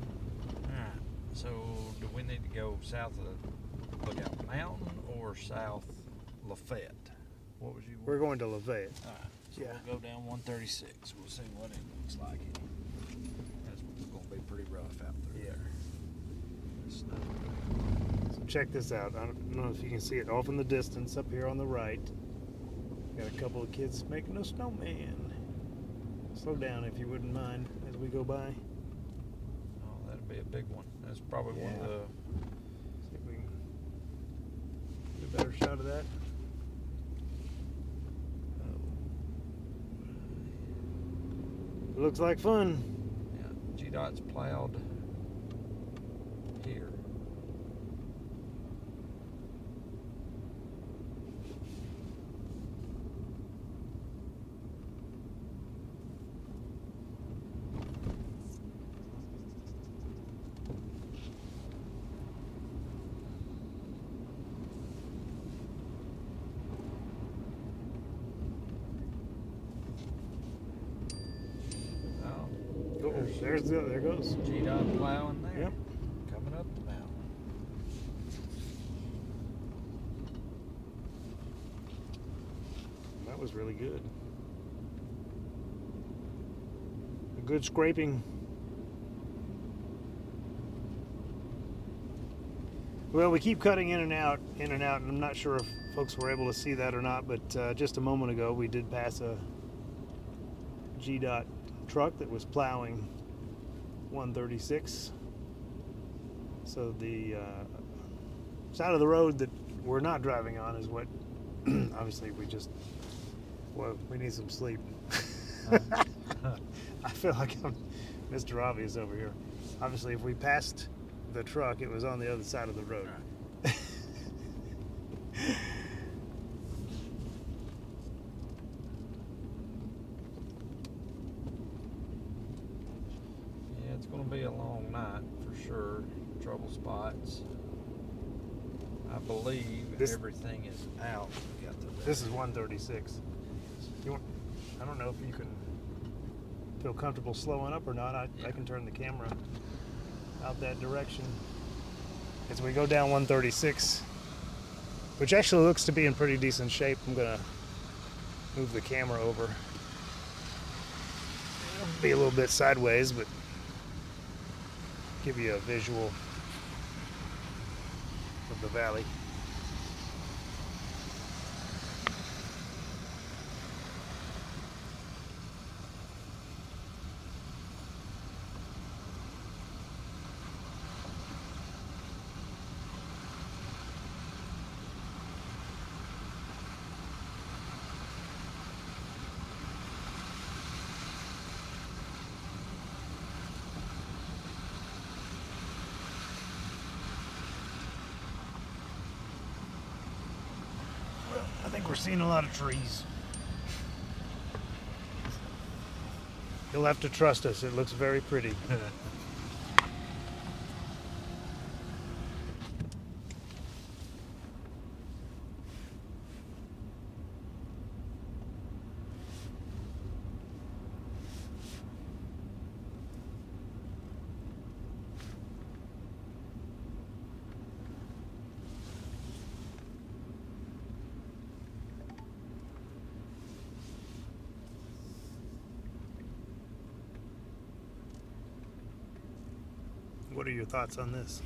Alright, so do we need to go south of the Lookout Mountain or south LaFayette? What was you? We're going to LaFayette. Alright, so Yeah. we'll go down 136. We'll see what it looks like. That's going to be pretty rough out through there. It's snow. So check this out. I don't know if you can see it off in the distance up here on the right. Got a couple of kids making a snowman. Slow down if you wouldn't mind as we go by. Oh, that'd be a big one. That's probably one of the. See if we can get a better shot of that. It looks like fun. Yeah, GDOT's plowed here. there goes. G-Dot plowing there. Yep. Coming up the mountain. That was really good. A good scraping. Well, we keep cutting in and out, and I'm not sure if folks were able to see that or not, but just a moment ago we did pass a G-Dot truck that was plowing 136. So the side of the road that we're not driving on is what obviously we need some sleep. I feel like I'm Mr. Obvious over here. Obviously, if we passed the truck, it was on the other side of the road. Yeah, it's going to be a long night for sure. Trouble spots. I believe everything is out. This is 136. I don't know if you can feel comfortable slowing up or not. I can turn the camera out that direction as we go down 136, which actually looks to be in pretty decent shape. I'm gonna move the camera over. It'll be a little bit sideways, but give you a visual of the valley. I think we're seeing a lot of trees. You'll have to trust us. It looks very pretty. What are your thoughts on this?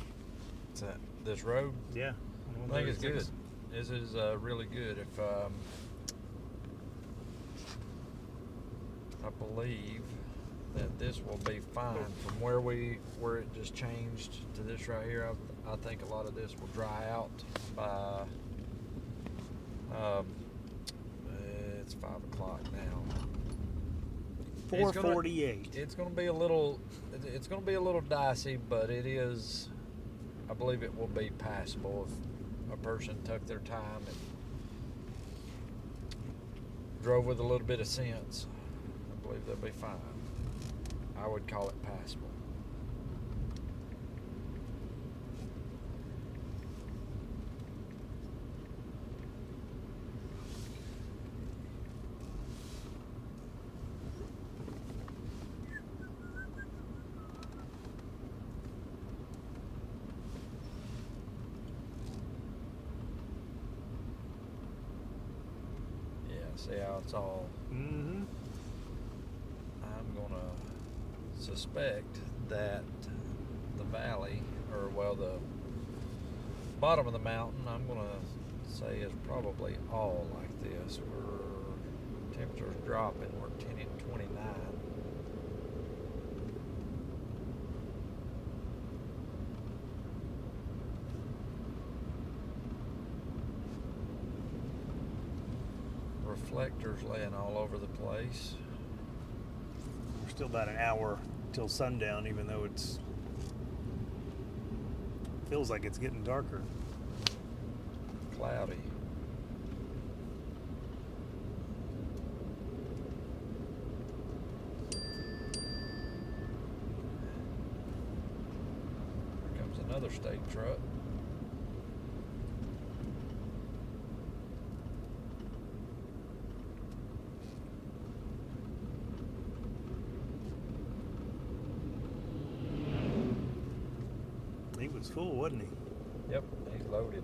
This road? Yeah. I think it's good. This is really good. If I believe that this will be fine from where it just changed to this right here. I think a lot of this will dry out by it's 5 o'clock now. 4:48. It's going to be a little dicey, but it is. I believe it will be passable if a person took their time and drove with a little bit of sense. I believe they'll be fine. I would call it passable. See how it's all. Mm-hmm. I'm gonna suspect that the valley, or well, the bottom of the mountain, I'm gonna say is probably all like this. Temperature's dropping. We're 10 and 29. Reflectors laying all over the place. We're still about an hour till sundown, even though feels like it's getting darker. Cloudy. Here comes another state truck. He was full, wasn't he? Yep, he's loaded.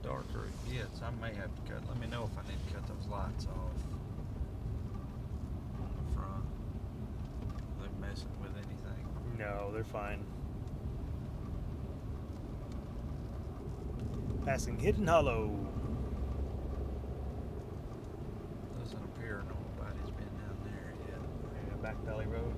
The darker it gets, I may have to cut. Let me know if I need to cut those lights off on the front. Are they messing with anything? No, they're fine. Passing Hidden Hollow. Doesn't appear nobody's been down there yet. Yeah, Back Valley Road.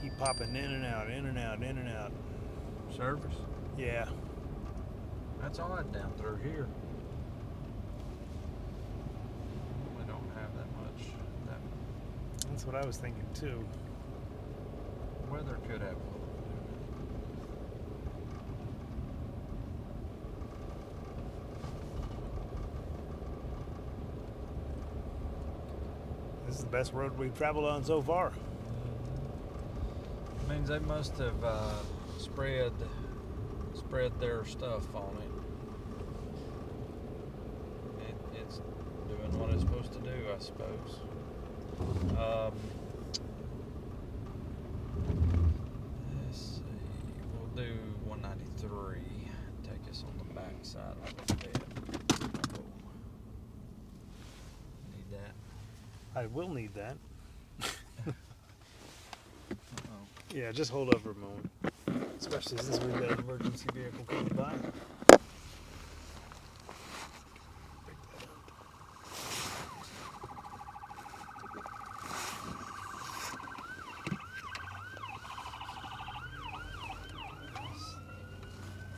Keep popping in and out, in and out, in and out. Service? Yeah. That's odd down through here. We don't have that much. That That's what I was thinking too. weather could have a little This is the best road we've traveled on so far. means they must have spread their stuff on it. It's doing what it's supposed to do, I suppose. Let's see. We'll do 193. Take us on the back side of the bed. Need that. I will need that. Uh-oh. Yeah, just hold up for a moment. Especially since we've got an emergency vehicle coming by.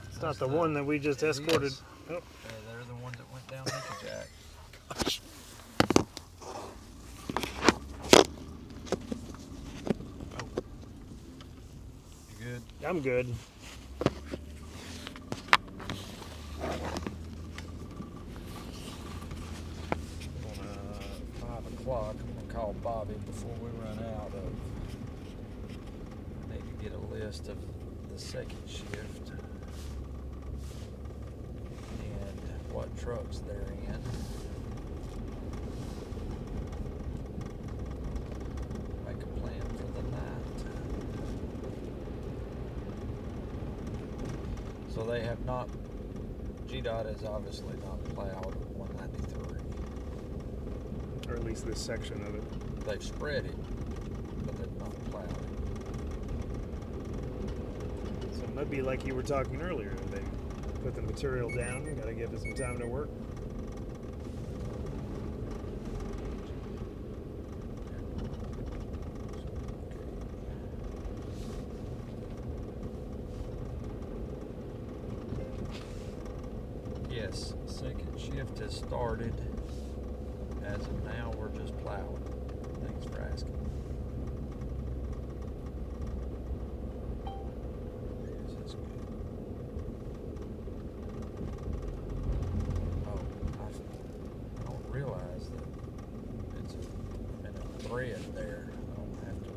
It's not the one that we just It escorted. is. Oh, Yeah, they're the ones that went down Nickajack. You good? I'm good. On 5 o'clock, I'm gonna call Bobby before we run out of. I need to get a list of the second shift and what trucks they're in. Make a plan for the night. So they have not. GDOT has obviously not plowed 193. Or at least this section of it. They've spread it, but they've not plowed it. So it might be like you were talking earlier. They put the material down, gotta give it some time to work. Yes, second shift has started. As of now, we're just plowing. Thanks for asking. Yes, that's good. Oh, I don't realize that it's in a thread there. I don't have to.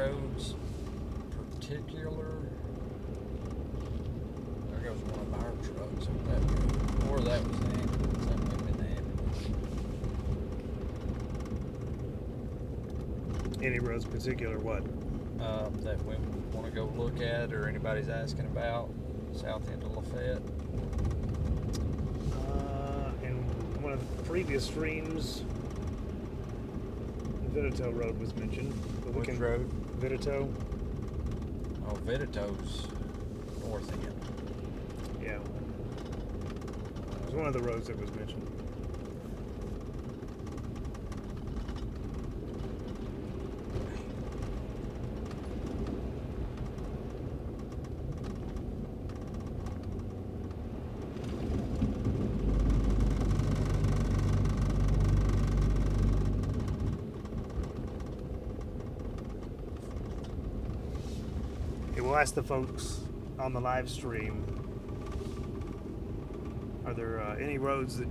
roads particular. There goes one of our trucks up that road. Or that was the ambulance. That might have been the ambulance. Any roads particular what? That we want to go look at, or anybody's asking about, south end of LaFayette. In one of the previous streams, Vidito Road was mentioned. But we Which can road? Vidito. Oh, Vidito's north end. Yeah. It was one of the roads that was mentioned. We'll ask the folks on the live stream, are there any roads that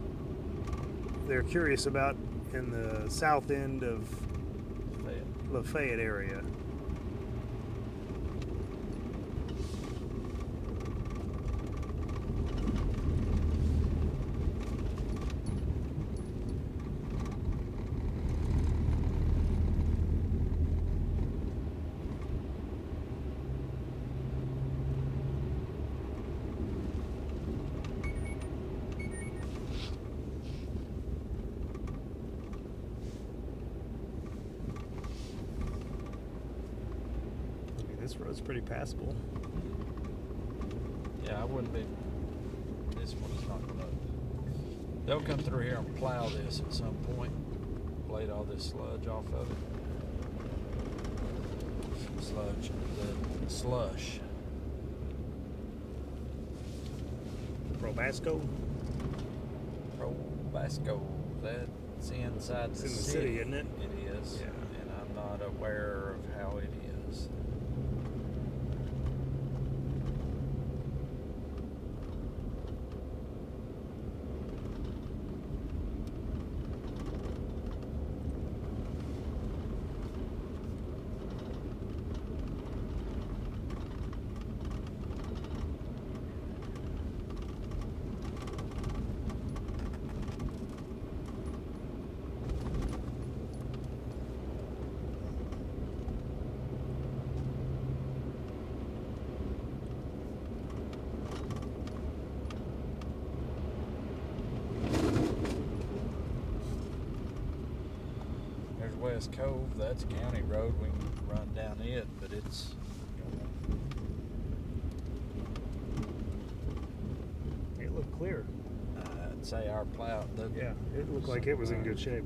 they're curious about in the south end of Lafayette area? This road's pretty passable. Yeah, I wouldn't be. This one's not gonna. They'll come through here and plow this at some point. Blade all this sludge off of it. The slush. Probasco? Probasco. That's inside It's the in the city. city, isn't it? It is. Yeah. And I'm not aware of how it is. West Cove, that's a county road. We can run down it, but it's It looked clear. I'd say our plow. Yeah, it looked like it was in good shape.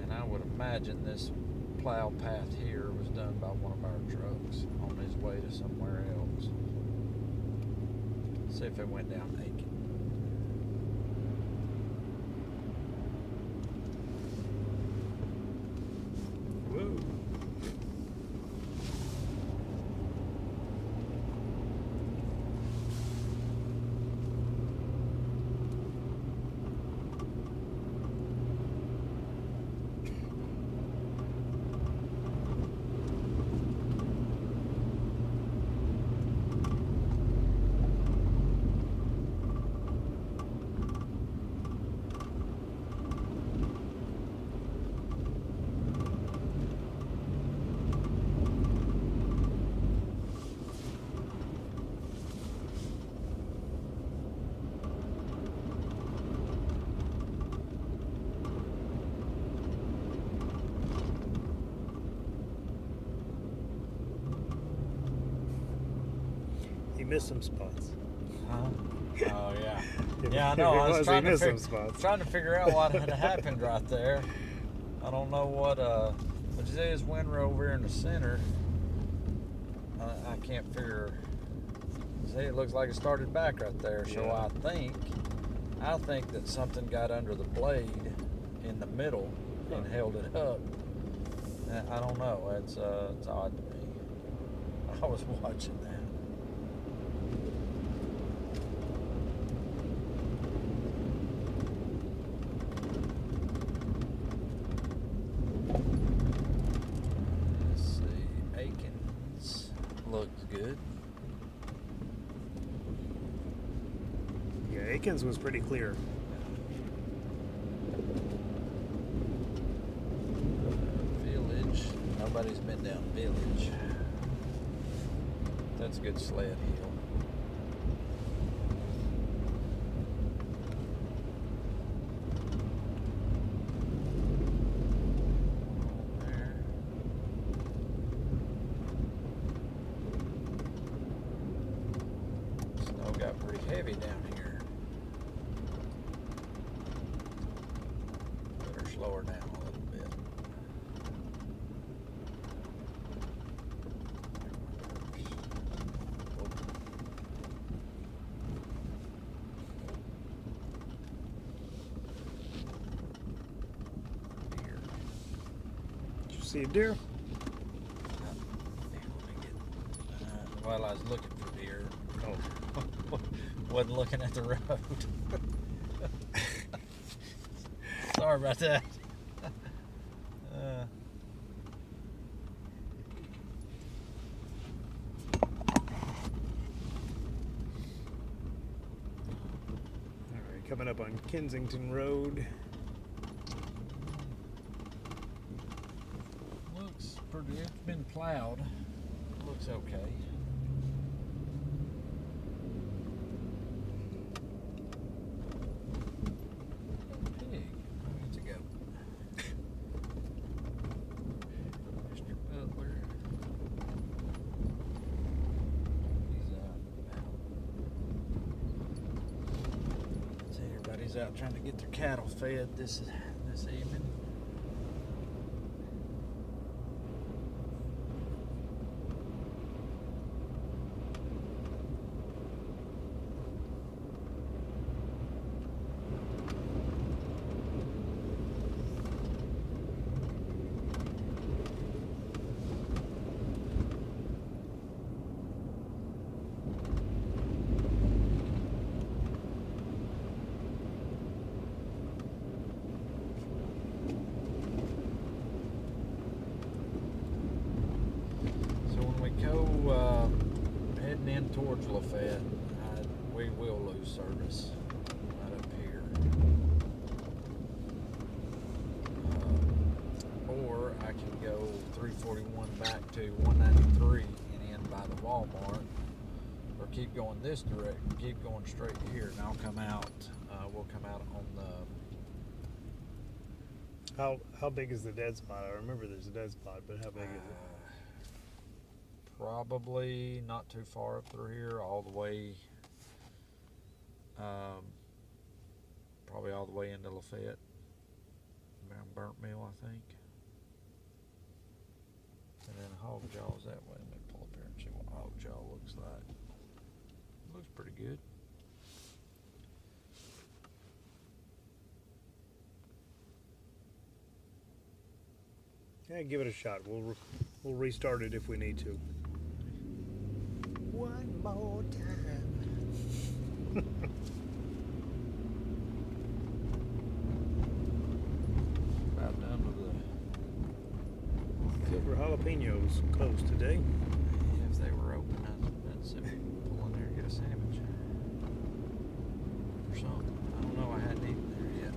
And I would imagine this plow path here was done by one of our trucks on his way to somewhere else. See if it went down Aiken. Woo. Missed some spots. Huh? Oh yeah. If- Yeah, I if know. it I was was, trying he missed to some spots. trying to figure out what had happened right there. I don't know what. But you say this windrow over here in the center. I can't figure. See, it looks like it started back right there. So Yeah. I think that something got under the blade in the middle and held it up. I don't know. It's odd to me. I was watching that. Aikens was pretty clear. Village. Nobody's been down Village. That's a good sled hill. There. Snow got pretty heavy down here. Better slow her down a little bit. Deer. Did you see a deer? While I was looking for deer, Oh. wasn't looking at the road. Sorry about that. All right, coming up on Kensington Road. Looks pretty. It's been plowed. Looks okay. Pig. It's a goat. Mr. Butler. He's out and about. See, everybody's out trying to get their cattle fed this evening. Heading in towards LaFayette, we will lose service right up here. Or I can go 341 back to 193 and in by the Walmart, or keep going this direction, keep going straight here, and I'll come out. We'll come out on the. How big is the dead spot? I remember there's a dead spot, but how big is it? Probably not too far up through here, all the way, probably all the way into LaFayette, around Burnt Mill, I think. And then Hog Jaw's that way. Let me pull up here and see what Hog Jaw looks like. It looks pretty good. Yeah, give it a shot. We'll restart it if we need to. One more time. About done with Silver jalapenos closed today. if they were open, I'd sit pull in there and get a sandwich or something. I don't know. I hadn't eaten there yet.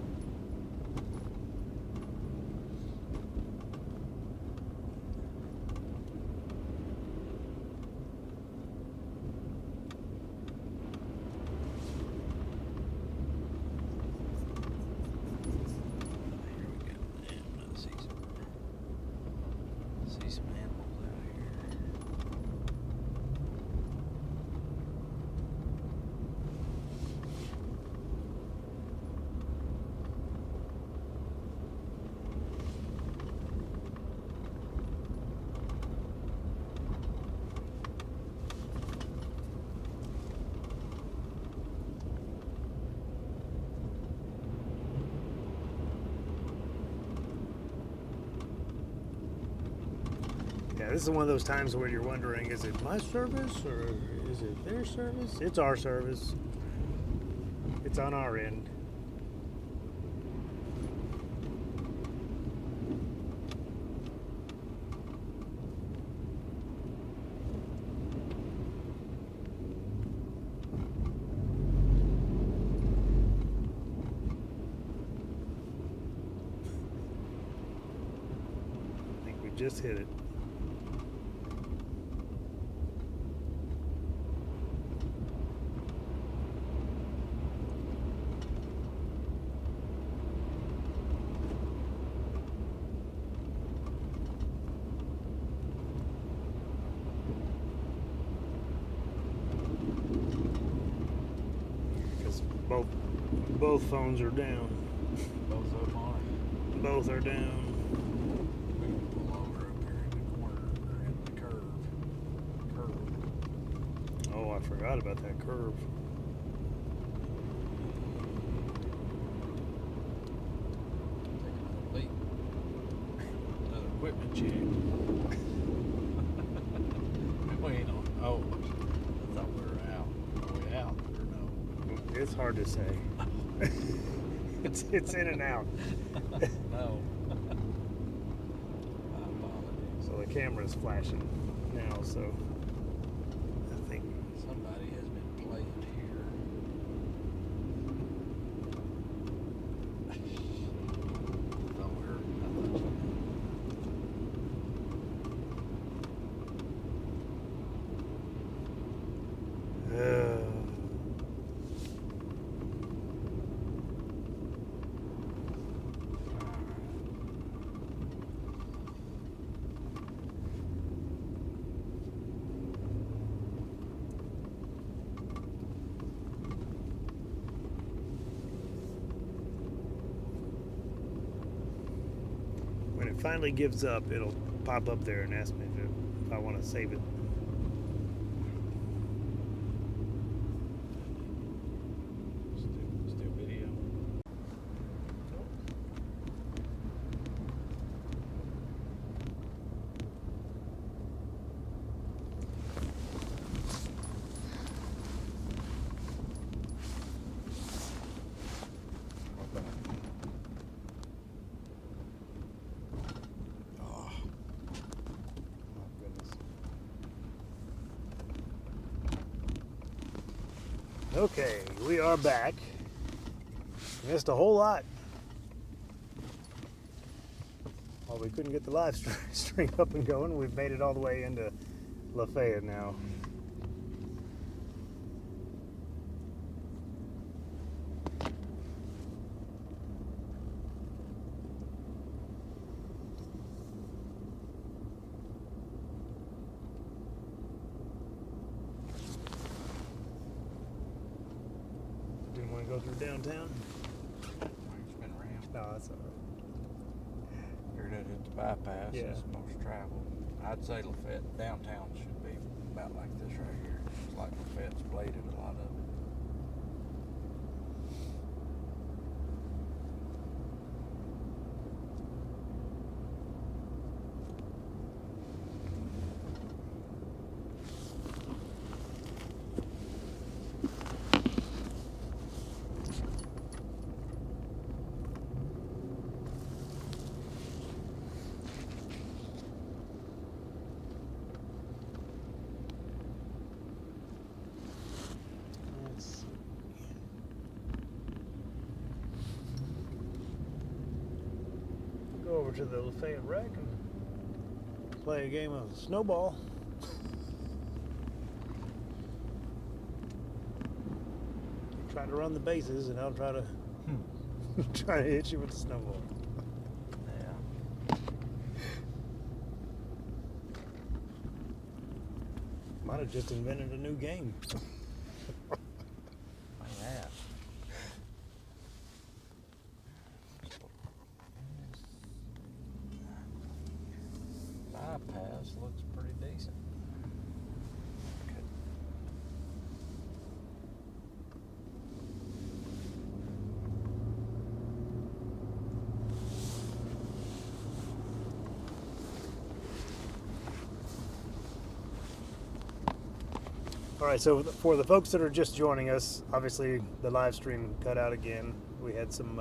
Some animals out here. Yeah, this is one of those times where you're wondering, is it my service or is it their service? It's our service. It's on our end. just hit it. Because both phones are down. Both of them are. Both are down. We can pull over up here in the corner or in the curve. Oh, I forgot about that curve. Take another leap. Another equipment check. We ain't on. Oh, I thought we were out. Are we out or no? It's hard to say. It's in and out. No. My apologies. So the camera's flashing now, so I think Somebody has been playing here. when it finally gives up, it'll pop up there and ask me if I want to save it. Still video. Oh, my goodness. Okay, we are back. Missed a whole lot. Well, we couldn't get the live stream up and going. We've made it all the way into LaFayette now. Didn't want to go through downtown? Spin around. No, that's all right. Here it is at the bypass. Yeah. It's most traveled. I'd say LaFayette downtown should be about like this right here. It's like LaFayette's bladed a lot of it. Let's see. Go over to the Lafayette Rec and play a game of snowball. Try to run the bases, and I'll try to try to hit you with the snowball. Yeah. Might have just invented a new game. Yeah. Bypass looks pretty decent. Okay. All right, so for the folks that are just joining us, obviously the live stream cut out again. We had some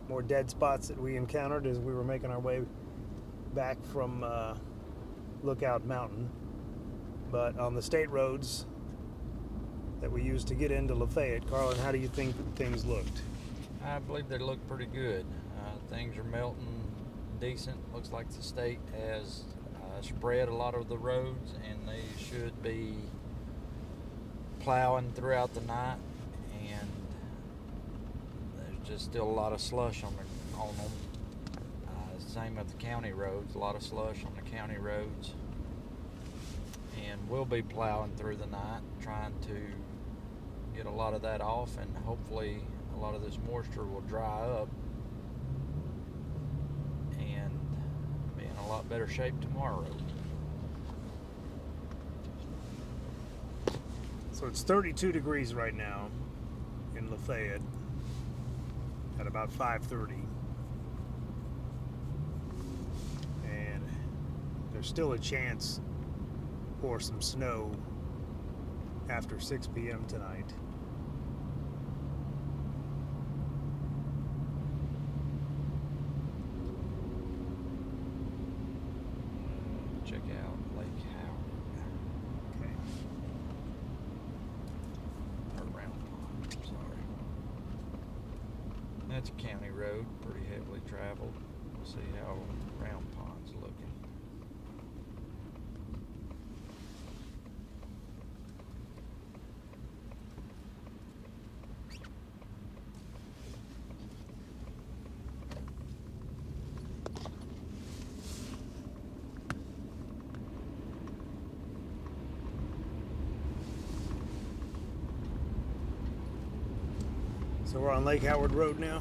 more dead spots that we encountered as we were making our way back from Lookout Mountain. But on the state roads that we used to get into Lafayette, Carlin, how do you think things looked? I believe they look pretty good. Things are melting decent. Looks like the state has spread a lot of the roads, and they should be plowing throughout the night. And there's just still a lot of slush on them. Same with the county roads, a lot of slush on the county roads. And we'll be plowing through the night, trying to get a lot of that off, and hopefully a lot of this moisture will dry up and be in a lot better shape tomorrow. So it's 32 degrees right now in LaFayette at about 5:30. And there's still a chance for some snow after 6 p.m. tonight. Check out Lake Howard. Okay. Or Round Pond, sorry. That's a county road, pretty heavily traveled. We'll see how Round Pond's looking. So we're on Lake Howard Road now.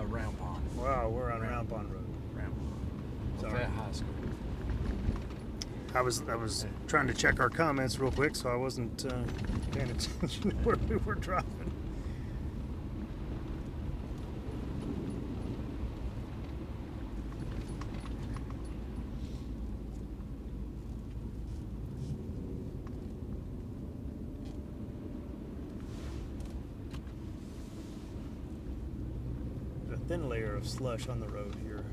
Round Pond. Wow, we're on Round Pond Road. Round Pond. Sorry. LaFayette High School. I was trying to check our comments real quick, so I wasn't paying attention to where we were driving. There's a thin layer of slush on the road here.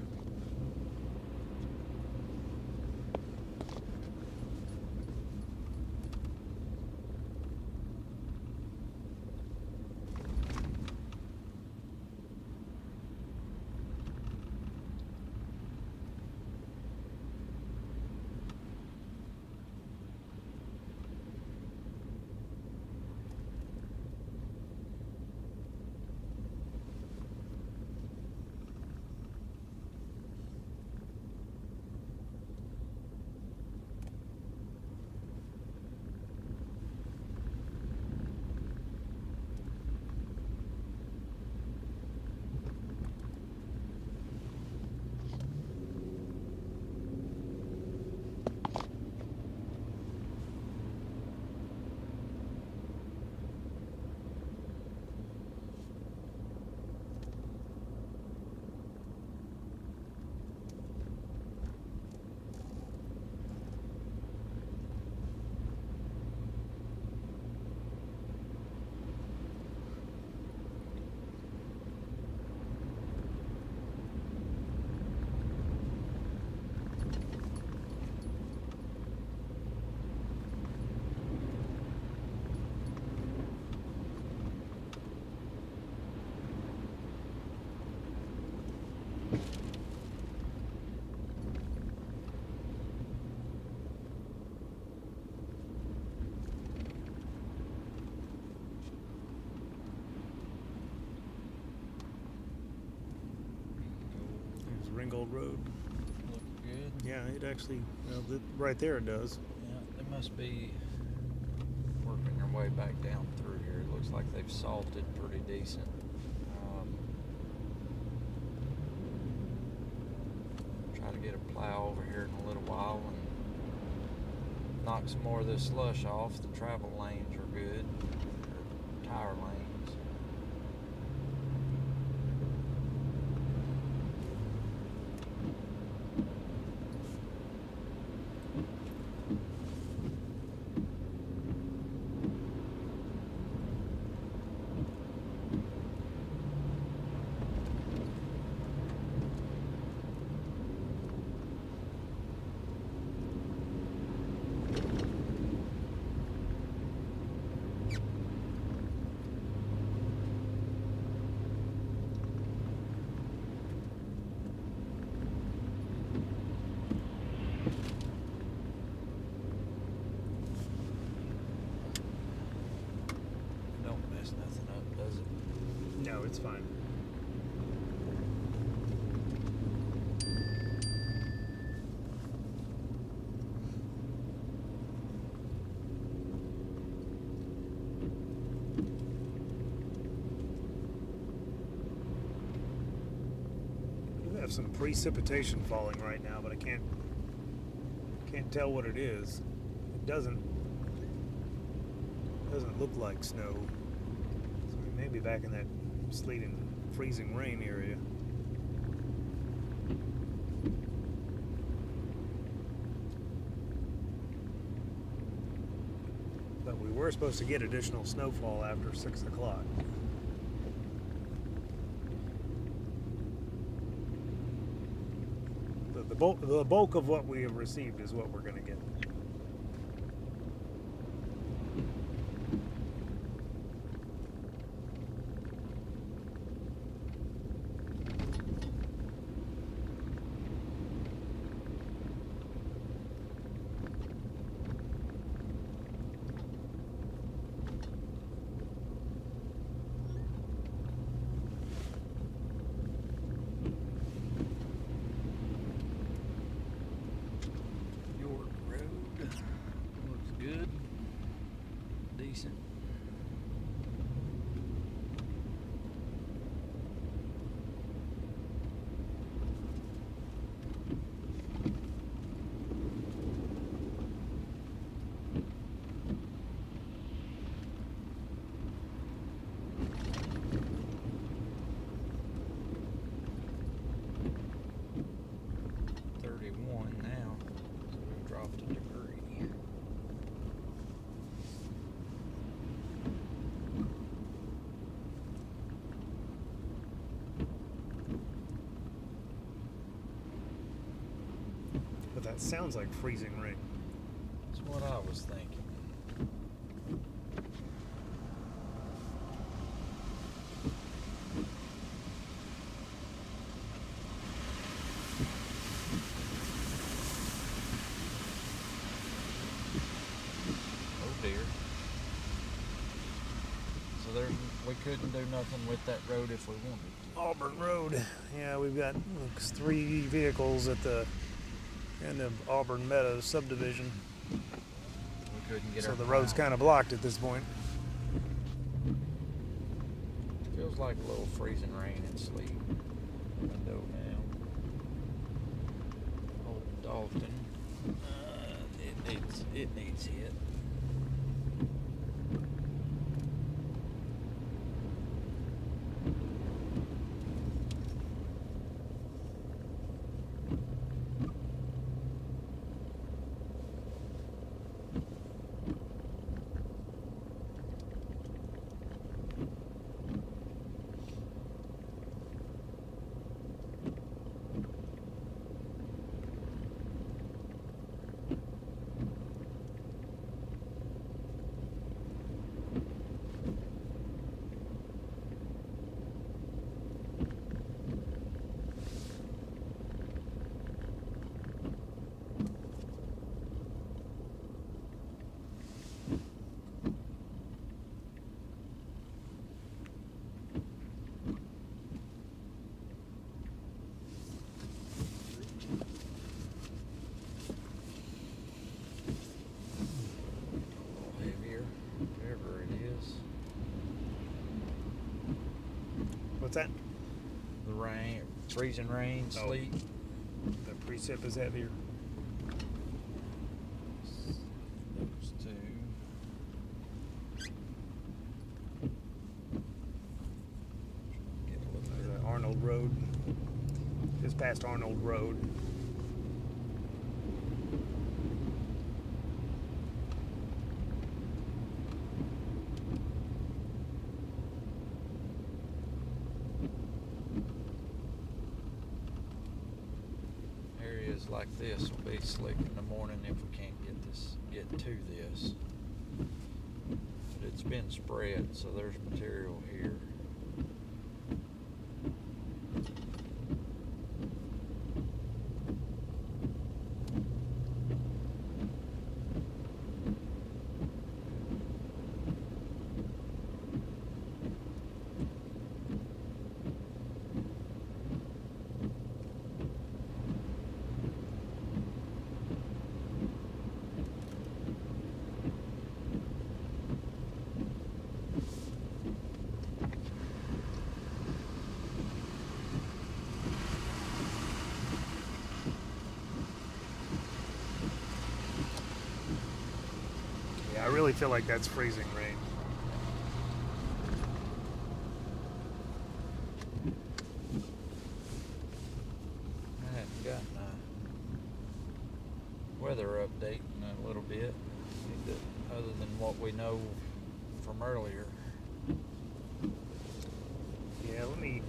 Ringgold Road. Look good. Yeah, it actually, right there it does. Yeah, they must be working their way back down through here. It looks like they've salted pretty decent. Try to get a plow over here in a little while and knock some more of this slush off. The travel lanes are good, or tire lanes. No, it's fine. We have some precipitation falling right now, but I can't tell what it is. It doesn't look like snow. So we may be back in that sleet and freezing rain area. But we were supposed to get additional snowfall after 6 o'clock. The bulk of what we have received is what we're going to get. Decent. Now, so we've dropped a degree. But that sounds like freezing rain. That's what I was thinking. Oh dear. So there, we couldn't do nothing with that road if we wanted to. Auburn Road. Yeah, we've got 3 vehicles at the end of Auburn Meadows subdivision. We couldn't get So our the road's plow. kind of blocked at this point. Feels like a little freezing rain and sleet. Window now. Old Dalton. It needs hit. What's that? The rain, freezing rain, Oh. sleet. The precip is heavier. Those two. Get a little There's bit. Arnold Road. Just past Arnold Road. Areas like this will be slick in the morning if we can't get to this. But it's been spread, so there's material here. really feel like that's freezing rain. I haven't gotten a weather update in a little bit, other than what we know from earlier. Yeah, let me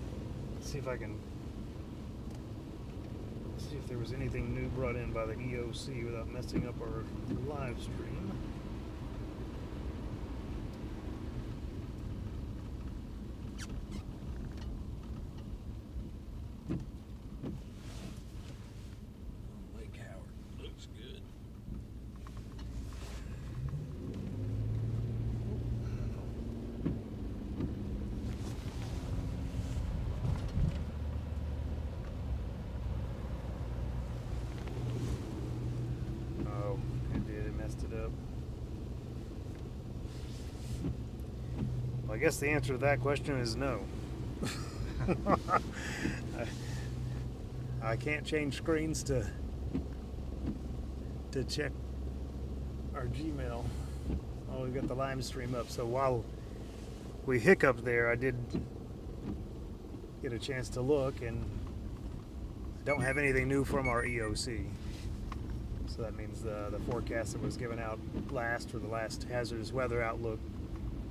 see if I can see if there was anything new brought in by the EOC without messing up our live stream. Lake Howard looks good. Oh, it did. It messed it up. Well, I guess the answer to that question is no. I can't change screens to check our Gmail. Oh, we've got the live stream up. So while we hiccuped there, I did get a chance to look, and I don't have anything new from our EOC. So that means the forecast that was given out last, for the last hazardous weather outlook,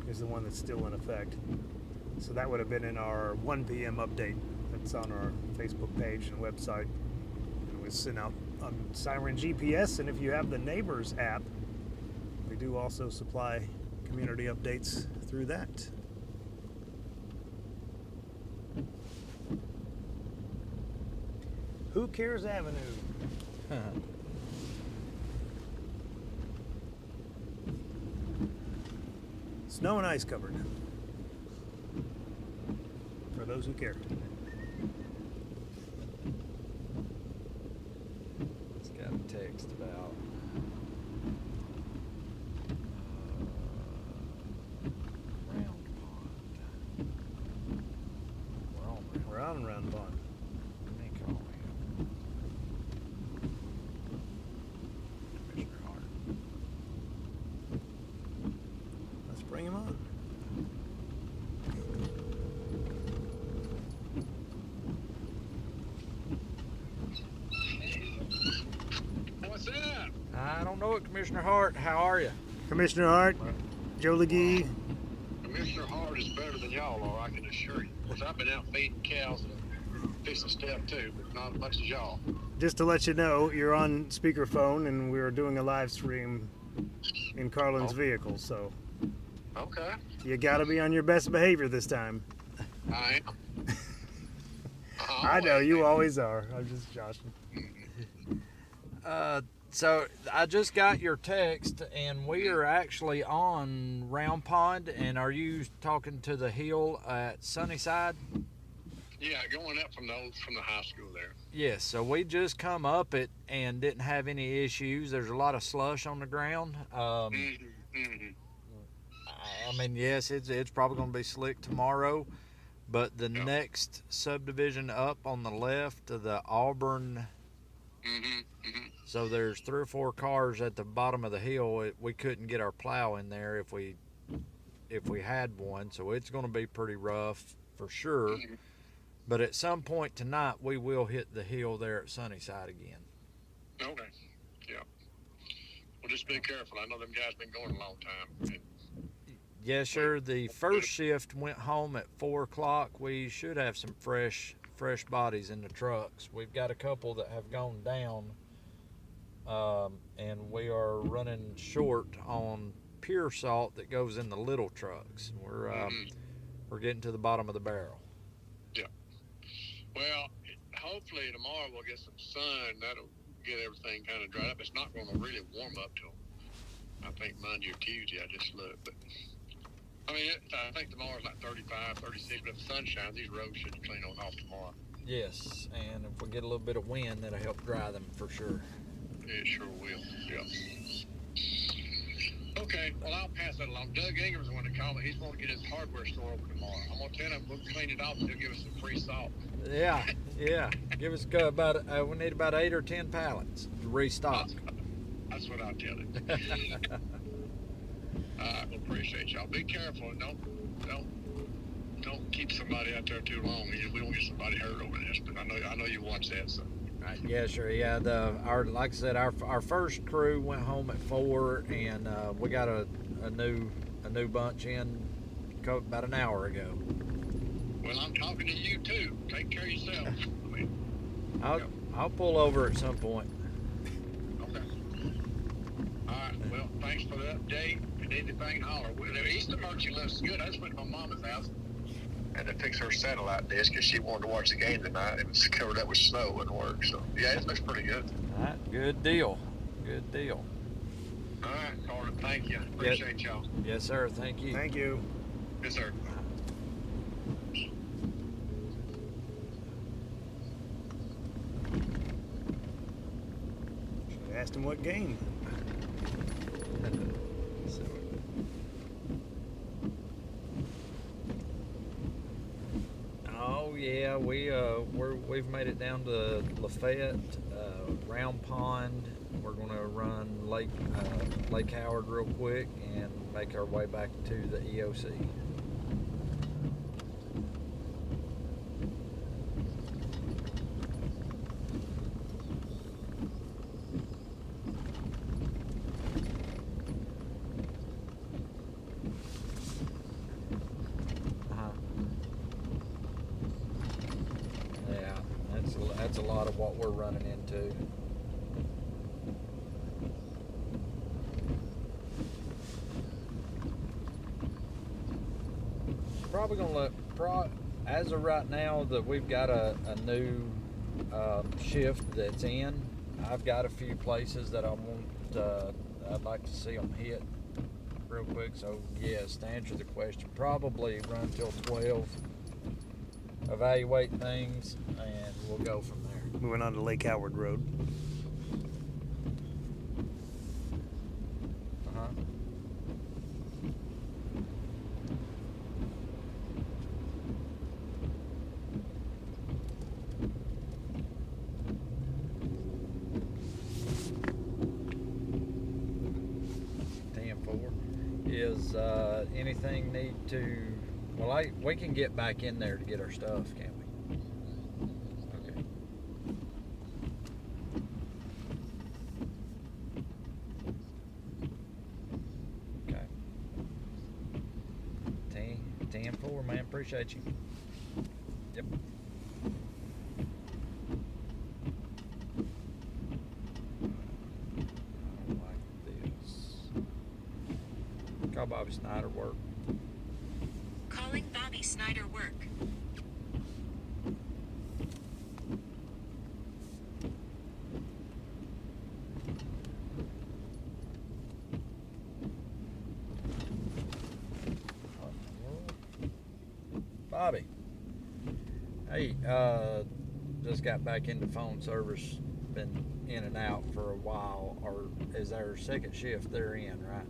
is the one that's still in effect. So that would have been in our 1 p.m. update that's on our Facebook page and website. It was sent out on Siren GPS, and if you have the Neighbors app, we do also supply community updates through that. Who Cares Avenue? Snow and ice covered. For those who care. It's got a text about Round Pond. We're on Round Pond. Let me call him. Commissioner Hart. Let's bring him on. What's up? I don't know it, Commissioner Hart. How are you? Commissioner Hart, Joe LeGee. Commissioner Hart is better than y'all are, I can assure you. Because I've been out feeding cows and fixing stuff too, but not as much as y'all. Just to let you know, you're on speakerphone, and we're doing a live stream in Carlin's vehicle, so Okay. you gotta be on your best behavior this time. I am. I know, you always are. I'm just joshing. So I just got your text, and we are actually on Round Pond. And are you talking to the hill at Sunnyside? Yeah, going up from the high school there. Yes. So we just come up it and didn't have any issues. There's a lot of slush on the ground. I mean, yes, it's probably going to be slick tomorrow, but the next subdivision up on the left, the Auburn. So there's 3 or 4 cars at the bottom of the hill. We couldn't get our plow in there if we had one, so it's going to be pretty rough for sure. But at some point tonight, we will hit the hill there at Sunnyside again. Okay. Yeah. Well, just be careful. I know them guys been going a long time. Yes, sir. The first shift went home at 4 o'clock. We should have some fresh bodies in the trucks. We've got a couple that have gone down, and we are running short on pure salt that goes in the little trucks. We're getting to the bottom of the barrel. Yeah. Well, hopefully tomorrow we'll get some sun. That'll get everything kind of dried up. It's not going to really warm up till I think Monday or Tuesday. I just looked, but I mean, I think tomorrow's like 35, 36, but if the sun shines, these roads should clean on off tomorrow. Yes, and if we get a little bit of wind, that'll help dry them for sure. It sure will, yeah. Okay, well, I'll pass that along. Doug Ingram's the one to call me. He's going to get his hardware store open tomorrow. I'm going to tell him we'll clean it off and he'll give us some free salt. Yeah. Give us about we need about 8 or 10 pallets to restock. That's what I'll tell him. We appreciate y'all. Be careful. Don't keep somebody out there too long. We don't get somebody hurt over this. But I know you watch that. So. Yeah, sure. Yeah, like I said, our first crew went home at 4, and we got a new bunch in about an hour ago. Well, I'm talking to you too. Take care of yourself. I'll pull over at some point. Okay. All right. Well, thanks for the update. If you need anything, holler. The Easter Merchant looks good. I just went to my mama's house and to fix her satellite dish because she wanted to watch the game tonight. It was covered up with snow. It wouldn't work. So, yeah, it looks pretty good. All right. Good deal. All right, Cora. Thank you. Appreciate y'all. Yes, sir. Thank you. Thank you. Yes, sir. Asked him what game. Oh yeah, we've made it down to LaFayette, Round Pond. We're gonna run Lake Howard real quick and make our way back to the EOC. That's a lot of what we're running into. Probably gonna look. As of right now, that we've got a new shift that's in. I've got a few places that I'd like to see them hit real quick. So yes, to answer the question, probably run till 12. Evaluate things, and we'll go from there. Moving on to Lake Howard Road. Uh-huh. Is anything need to? Well, we can get back in there to get our stuff, can't we? Okay. Okay. 10-4, man. Appreciate you. Yep. I don't like this. Call Bobby Snyder work. Calling Bobby Snyder work. Bobby. Hey, just got back into phone service. Been in and out for a while. Or is our second shift they're in, right?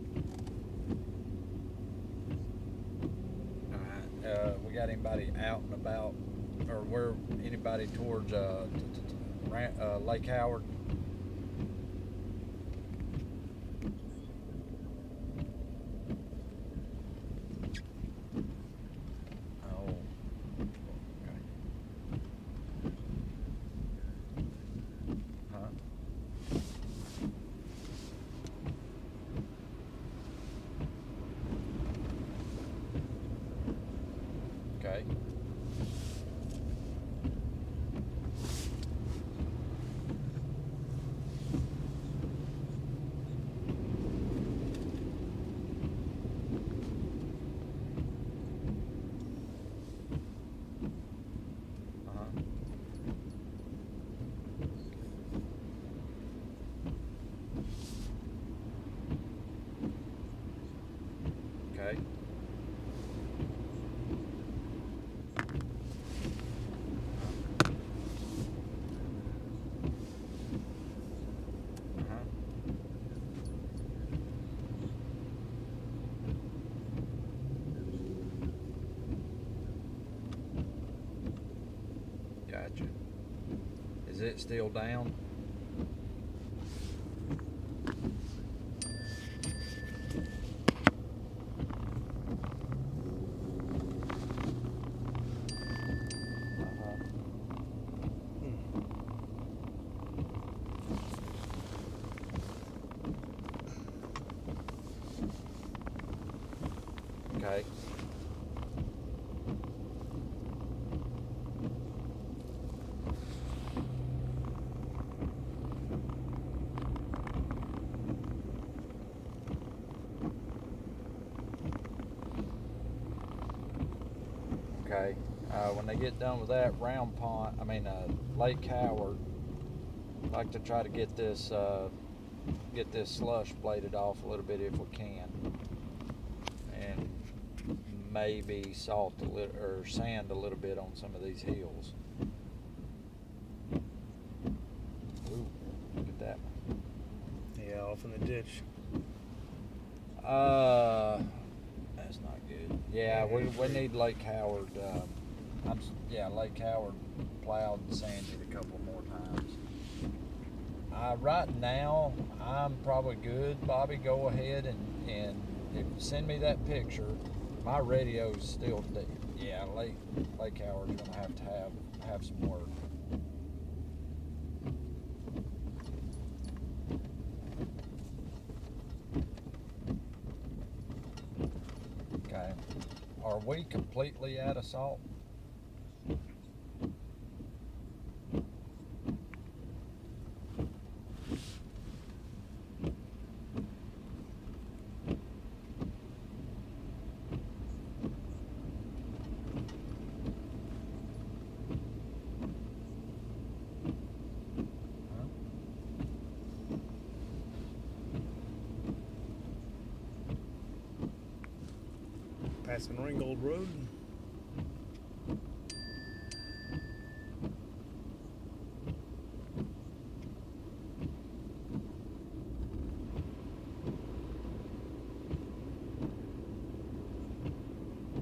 We got anybody out and about, or where anybody towards Lake Howard? Oh, okay. Huh? Okay. Okay. Gotcha. Is it still down? Okay. When they get done with that, Lake Howard, I'd like to try to get this slush bladed off a little bit if we can, and maybe salt a little or sand a little bit on some of these hills. Ooh, look at that one. Yeah, off in the ditch. That's not good. Yeah, we need Lake Howard. Lake Howard plowed and sanded a couple more times. Right now, I'm probably good. Bobby, go ahead and send me that picture. My radio's still dead. Yeah, Lake Howard's gonna have to have some work. Okay. Are we completely out of salt? Passing Ringgold Road.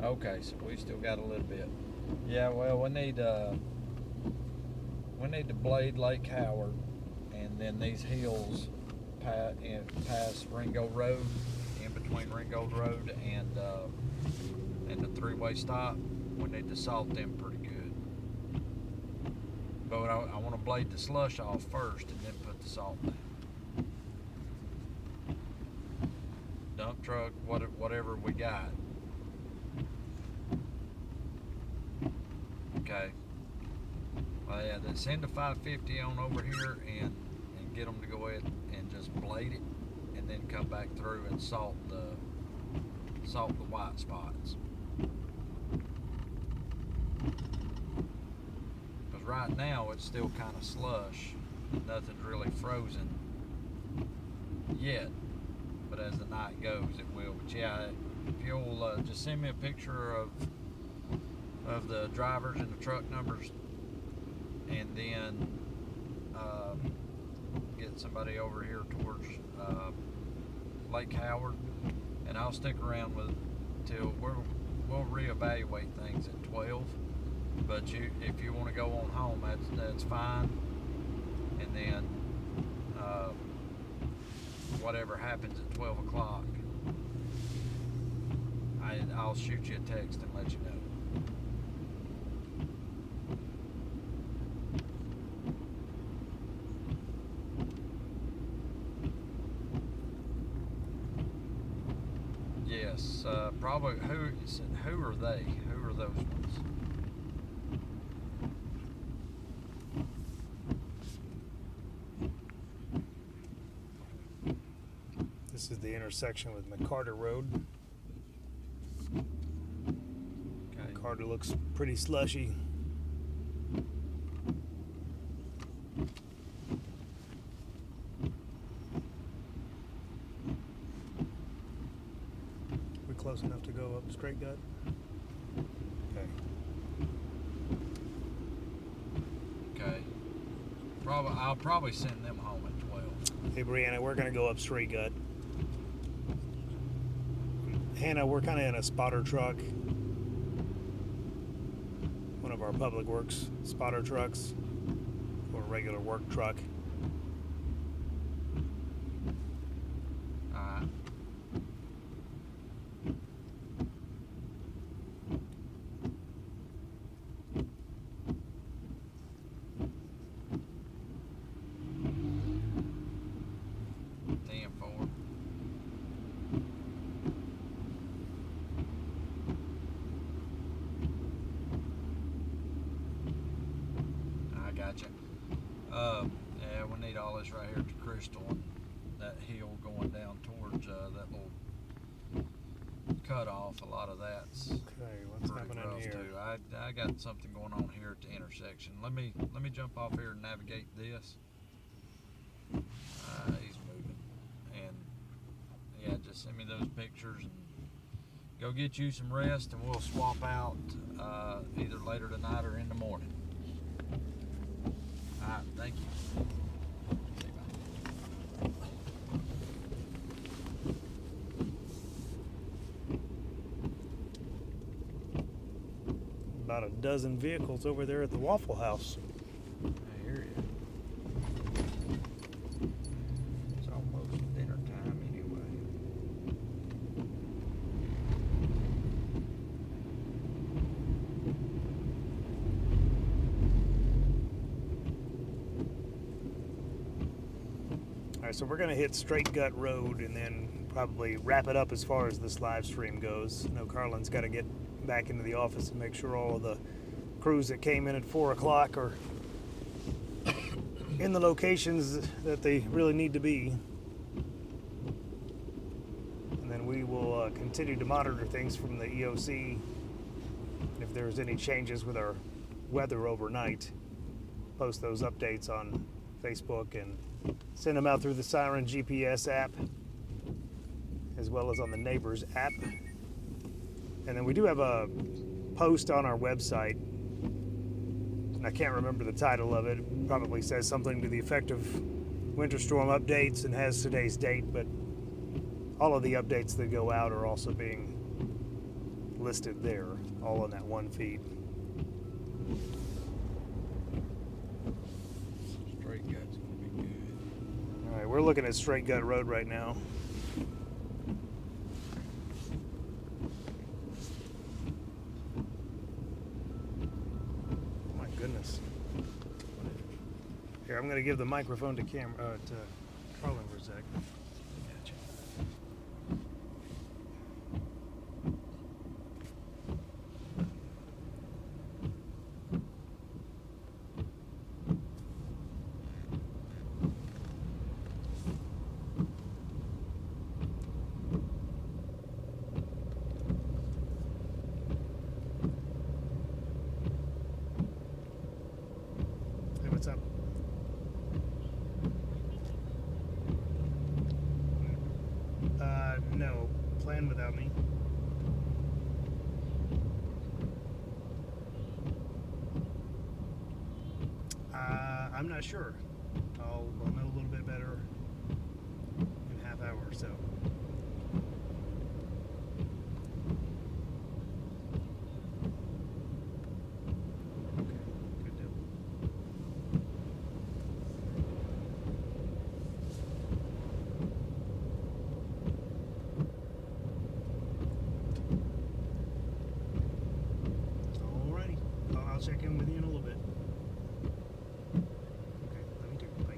Okay, so we still got a little bit. Yeah, well, we need to blade Lake Howard, and then these hills past Ringgold Road, in between Ringgold Road and the three-way stop. We need to salt them pretty good. But I want to blade the slush off first and then put the salt down. Dump truck, whatever we got. Okay. Well, yeah, then send a 550 on over here and get them to go ahead and just blade it, and then come back through and salt the white spots. Because right now it's still kind of slush. Nothing's really frozen yet. But as the night goes, it will. But yeah, if you'll just send me a picture of the drivers and the truck numbers, and then get somebody over here towards Lake Howard, and I'll stick around till we'll reevaluate things at 12. But if you want to go on home, that's fine. And then whatever happens at 12 o'clock, I'll shoot you a text and let you know. Yes, probably. Who are they? Who are those ones? This is the intersection with McCarter Road. Okay. McCarter looks pretty slushy. We're close enough to go up Straight Gut. Okay. Okay. I'll probably send them home at 12. Hey Brianna, we're gonna go up Straight Gut. Hannah, we're kind of in a spotter truck. One of our public works spotter trucks, or a regular work truck. Alright. Yeah, we need all this right here to Crystal and that hill going down towards that little cutoff. A lot of that's Okay, what's pretty happening rough here? too. I got something going on here at the intersection. Let me jump off here and navigate this. He's moving, and yeah, just send me those pictures and go get you some rest, and we'll swap out either later tonight or in the morning. All right, thank you. Okay, bye. About a dozen vehicles over there at the Waffle House. I hear you. It's almost dinner time anyway. All right, so we're gonna hit Straight Gut Road and then probably wrap it up as far as this live stream goes. I know Carlin's got to get back into the office and make sure all of the crews that came in at 4 o'clock are in the locations that they really need to be. And then we will continue to monitor things from the EOC. If there's any changes with our weather overnight, post those updates on Facebook and send them out through the Siren GPS app, as well as on the Neighbors app. And then we do have a post on our website, and I can't remember the title of it. It probably says something to the effect of winter storm updates and has today's date, but all of the updates that go out are also being listed there, all in that one feed. Straight Gut's gonna be good. All right, we're looking at Straight Gut Road right now. Oh my goodness. Here, I'm going to give the microphone to Carlin for a sec. Gotcha. Hey, what's up? No. Plan without me. I'm not sure. I'll know a little bit better in a half hour or so. Okay, good deal. Alrighty. I'll check in with you in a little bit. Okay, let me do it. Bye.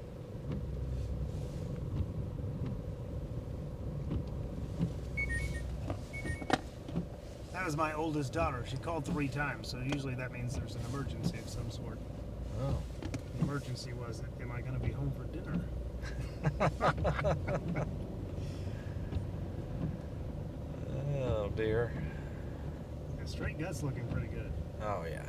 That was my oldest daughter. She called 3 times, so usually that means there's an emergency of some sort. Oh. The emergency was, am I going to be home for dinner? Oh dear. The Straight Gut's looking pretty good. Oh yeah.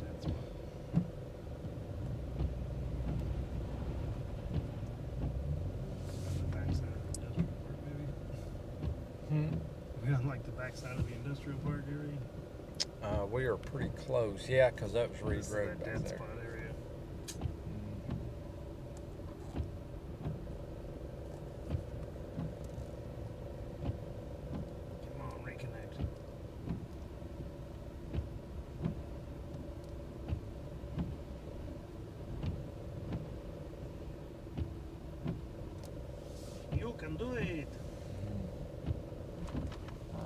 That's fine. On the backside of the industrial park, maybe? We on like the backside of the industrial park area? We are pretty close. Yeah, because that was Reed This is Road that back dead there. spot area. Come on, reconnect. You can do it.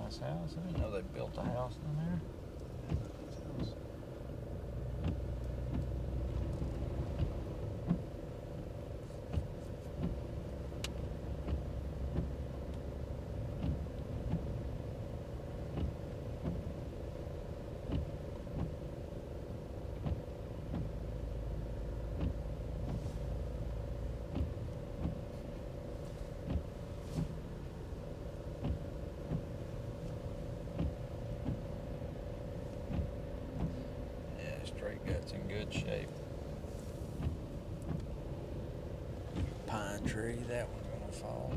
Nice house. I didn't know they built a house in there. in good shape. Pine tree, that one's gonna fall.